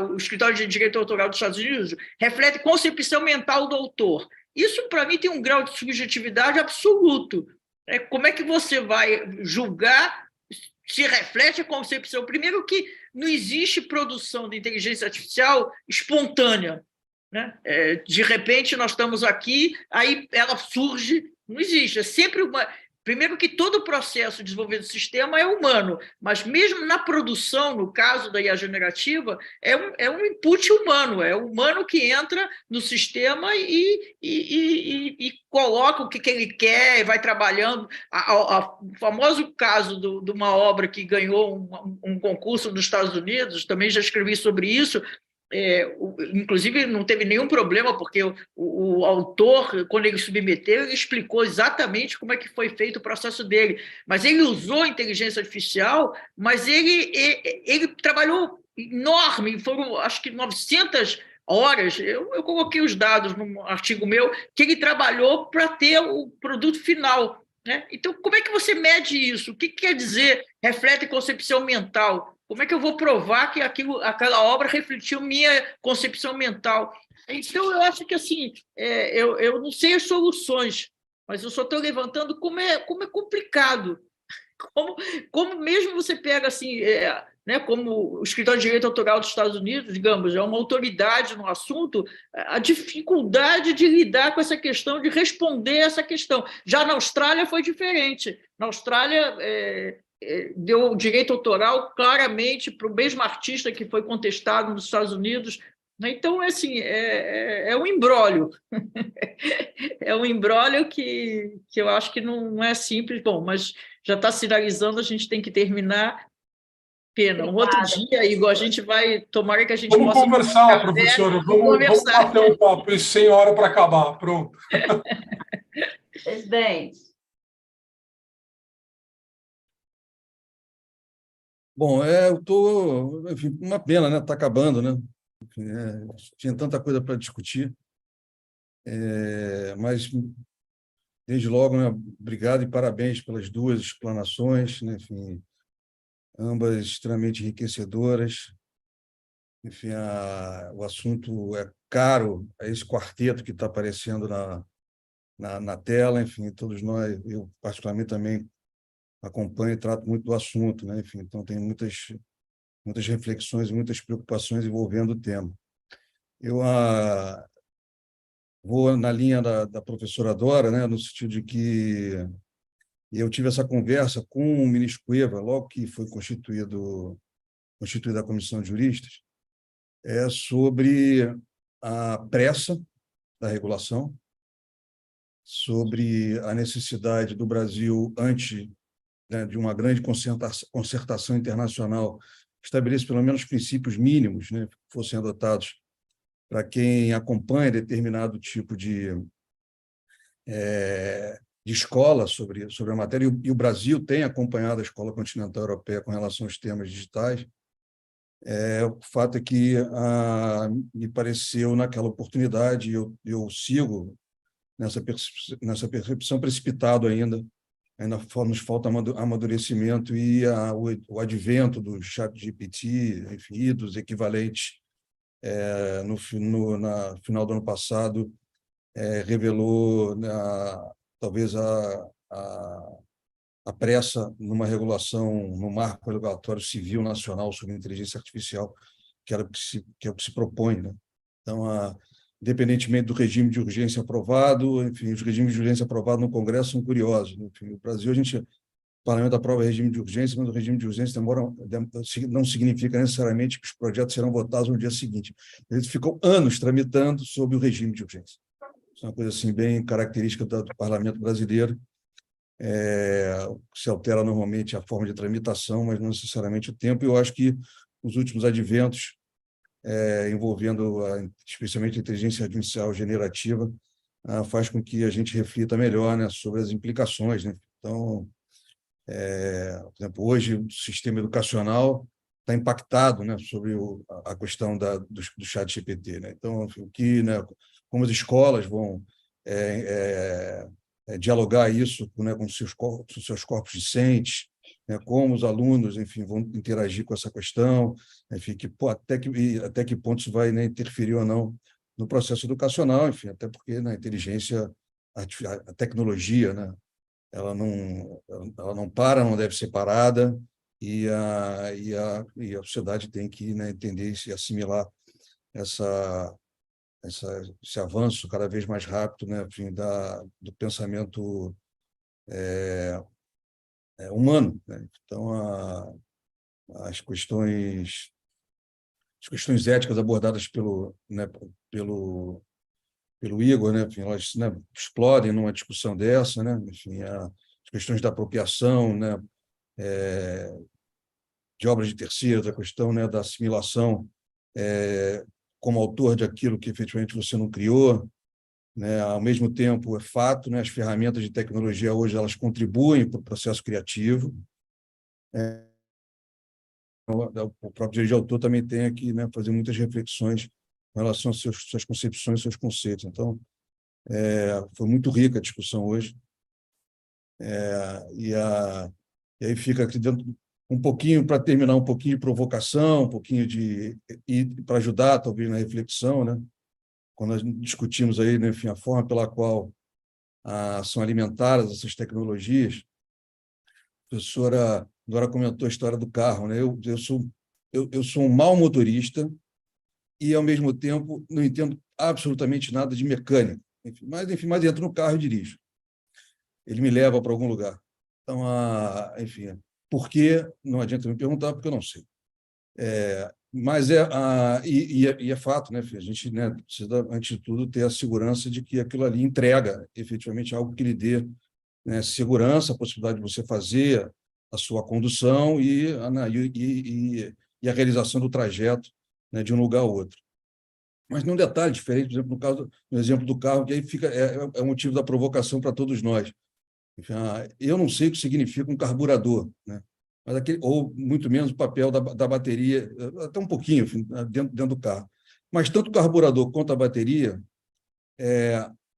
o Escritório de Direito Autoral dos Estados Unidos reflete concepção mental do autor. Isso, para mim, tem um grau de subjetividade absoluto. Como é que você vai julgar se reflete a concepção? Primeiro que não existe produção de inteligência artificial espontânea, né? De repente, nós estamos aqui, aí ela surge, não existe, é sempre uma... Primeiro que todo o processo de desenvolvimento do sistema é humano, mas mesmo na produção, no caso da IA generativa, é um input humano, é o humano que entra no sistema e coloca o que ele quer, e vai trabalhando. O famoso caso de uma obra que ganhou um concurso nos Estados Unidos, também já escrevi sobre isso. Inclusive, não teve nenhum problema, porque o autor, quando ele submeteu, ele explicou exatamente como é que foi feito o processo dele. Mas ele usou inteligência artificial, mas ele trabalhou enorme, foram acho que 900 horas, eu coloquei os dados num artigo meu, que ele trabalhou para ter o produto final, né? Então, como é que você mede isso? O que quer dizer reflete concepção mental? Como é que eu vou provar que aquela obra refletiu minha concepção mental? Então, eu acho que assim, eu não sei as soluções, mas eu só estou levantando como é complicado. Como mesmo você pega assim, né, como o Escritório de Direito Autoral dos Estados Unidos, digamos, é uma autoridade no assunto, a dificuldade de lidar com essa questão, de responder essa questão. Já na Austrália foi diferente. Na Austrália, deu direito autoral claramente para o mesmo artista que foi contestado nos Estados Unidos. Então, assim, é um imbróglio. É um imbróglio que eu acho que não é simples. Bom, mas já está sinalizando, a gente tem que terminar. Pena. Um outro dia, Igor, a gente vai... Tomara que a gente vamos possa... conversar, professora. Vamos bater um papo sem hora para acabar. Pronto. Presidente. Bom, eu estou... Enfim, uma pena, né? Está acabando, né? Enfim, tinha tanta coisa para discutir. Mas, desde logo, né, obrigado e parabéns pelas duas explanações, né? Enfim, ambas extremamente enriquecedoras. Enfim, o assunto é caro a esse quarteto que está aparecendo na tela. Enfim, todos nós, eu particularmente também acompanho e trato muito do assunto, né? Enfim, então tem muitas reflexões, muitas preocupações envolvendo o tema. Eu vou na linha da professora Dora, né? No sentido de que eu tive essa conversa com o ministro Cueva, logo que foi constituída a comissão de juristas, sobre a pressa da regulação, sobre a necessidade do Brasil, antes, né, de uma grande concertação internacional, estabelecer pelo menos princípios mínimos, né, que fossem adotados para quem acompanha determinado tipo de escola sobre a matéria, e o Brasil tem acompanhado a Escola Continental Europeia com relação aos temas digitais. O fato é que me pareceu, naquela oportunidade, eu sigo nessa percepção precipitado ainda nos falta amadurecimento e o advento do ChatGPT, enfim, e dos equivalentes no final do ano passado revelou talvez a pressa numa regulação, no marco regulatório civil nacional sobre inteligência artificial, que é o que se propõe, né? Então, independentemente do regime de urgência aprovado, enfim, os regimes de urgência aprovados no Congresso são curiosos. Enfim, no Brasil, o parlamento aprova regime de urgência, mas o regime de urgência não significa necessariamente que os projetos serão votados no dia seguinte. Eles ficam anos tramitando sob o regime de urgência. Isso é uma coisa assim, bem característica do parlamento brasileiro. Se altera normalmente a forma de tramitação, mas não necessariamente o tempo. E eu acho que os últimos adventos, envolvendo especialmente a inteligência artificial generativa, faz com que a gente reflita melhor, né, sobre as implicações, né? Então, por exemplo, hoje o sistema educacional está impactado, né, sobre a questão do ChatGPT, né? Então, como as escolas vão dialogar isso, né, com os seus corpos discentes, né, como os alunos, enfim, vão interagir com essa questão, enfim, até que ponto isso vai, né, interferir ou não no processo educacional, enfim, até porque na inteligência, a tecnologia, né, ela não para, não deve ser parada, e a sociedade tem que, né, entender e assimilar esse avanço cada vez mais rápido, né, enfim, do pensamento humano, né? Então, as questões éticas abordadas pelo Igor, né, enfim, elas, né, explodem numa discussão dessa, né, enfim, as questões da apropriação, né, de obras de terceiros, a questão, né, da assimilação como autor de aquilo que efetivamente você não criou, né, ao mesmo tempo é fato, né, as ferramentas de tecnologia hoje elas contribuem para o processo criativo. O próprio direito de autor também tem que, né, fazer muitas reflexões em relação às suas concepções, seus conceitos. Então, foi muito rica a discussão hoje. E aí fica aqui dentro um pouquinho, para terminar, um pouquinho de provocação, um pouquinho para ajudar, talvez, na reflexão, né? Quando nós discutimos aí, né, enfim, a forma pela qual são alimentadas essas tecnologias. A professora agora comentou a história do carro, né? Eu sou um mau motorista e, ao mesmo tempo, não entendo absolutamente nada de mecânica. Mas entro no carro e dirijo. Ele me leva para algum lugar. Então, enfim, por quê? Não adianta me perguntar, porque eu não sei. Mas é fato, né, filho? A gente, né, precisa, antes de tudo, ter a segurança de que aquilo ali entrega efetivamente algo que lhe dê, né, segurança, a possibilidade de você fazer a sua condução e a realização do trajeto, né, de um lugar a outro. Mas num detalhe diferente, por exemplo, no exemplo do carro, que aí fica motivo da provocação para todos nós. Enfim, eu não sei o que significa um carburador, né? Mas ou muito menos o papel da bateria, até um pouquinho, enfim, dentro do carro. Mas tanto o carburador quanto a bateria,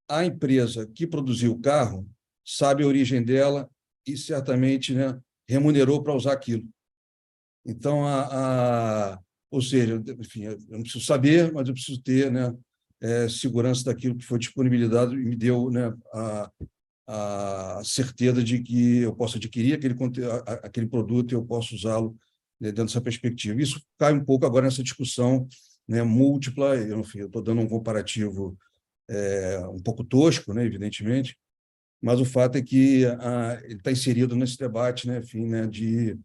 a empresa que produziu o carro sabe a origem dela e certamente, né, remunerou para usar aquilo. Então, ou seja, enfim, eu não preciso saber, mas eu preciso ter, né, segurança daquilo que foi disponibilizado e me deu, né, a certeza de que eu posso adquirir aquele produto e eu posso usá-lo, né, dentro dessa perspectiva. Isso cai um pouco agora nessa discussão, né, múltipla. Eu estou dando um comparativo um pouco tosco, né, evidentemente, mas o fato é que ele está inserido nesse debate, né, enfim, né, de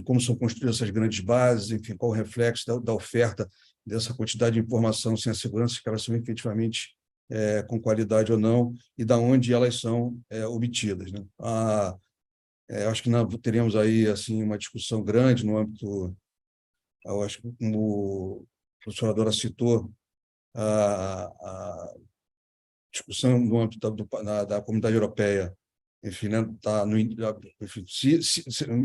como são construídas essas grandes bases, enfim, qual o reflexo da oferta dessa quantidade de informação sem a segurança que elas são efetivamente com qualidade ou não, e da onde elas são obtidas, né? Acho que teremos aí assim uma discussão grande no âmbito, eu acho que como o professor Adora citou, a discussão no âmbito da Comunidade Europeia, enfim, né, enfim,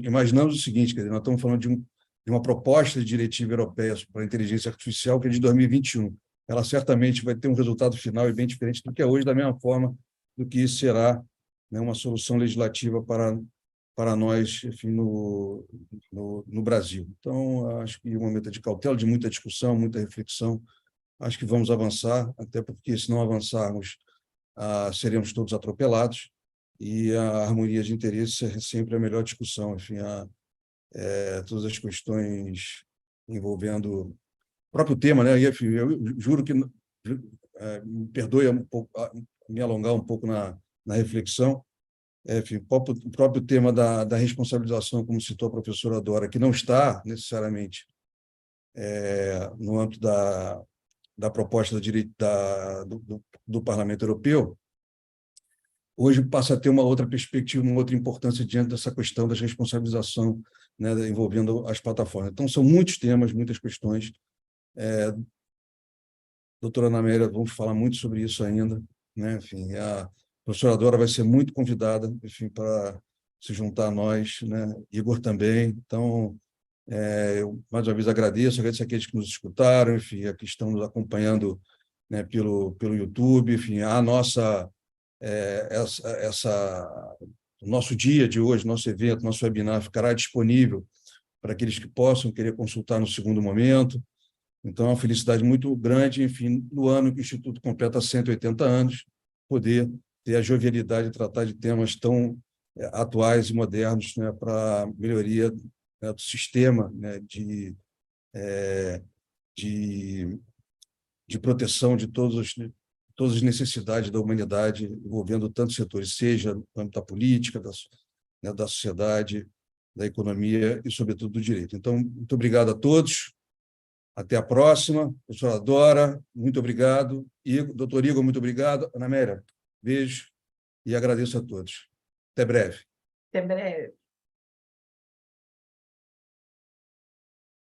imaginamos o seguinte, quer dizer, nós estamos falando de uma proposta de diretiva europeia para a inteligência artificial que é de 2021. Ela certamente vai ter um resultado final e bem diferente do que é hoje, da mesma forma do que isso será, né, uma solução legislativa para nós, enfim, no Brasil. Então, acho que o momento é de cautela, de muita discussão, muita reflexão. Acho que vamos avançar, até porque, se não avançarmos, seremos todos atropelados, e a harmonia de interesses é sempre a melhor discussão. Enfim, todas as questões envolvendo o próprio tema, né? Eu juro que, me perdoe um pouco, me alongar um pouco na reflexão. Enfim, o próprio tema da responsabilização, como citou a professora Dora, que não está necessariamente no âmbito da proposta do Parlamento Europeu, hoje passa a ter uma outra perspectiva, uma outra importância diante dessa questão da responsabilização, né, envolvendo as plataformas. Então, são muitos temas, muitas questões. Doutora Ana Amélia, vamos falar muito sobre isso ainda, né? Enfim, a professora Dora vai ser muito convidada, enfim, para se juntar a nós, né? Igor também. Então, eu mais uma vez agradeço àqueles que nos escutaram, enfim, a que estão nos acompanhando né, pelo YouTube. Enfim, a nossa o nosso dia de hoje, nosso evento, nosso webinar ficará disponível para aqueles que possam querer consultar no segundo momento. Então, é uma felicidade muito grande, enfim, no ano que o Instituto completa 180 anos, poder ter a jovialidade de tratar de temas tão atuais e modernos, né, para melhoria, né, do sistema, né, de proteção de todas as necessidades da humanidade, envolvendo tantos setores, seja no âmbito da política, da sociedade, da economia e, sobretudo, do direito. Então, muito obrigado a todos. Até a próxima. Professora Dora, muito obrigado. Doutor Igor, muito obrigado. Ana Amélia, beijo e agradeço a todos. Até breve. Até breve.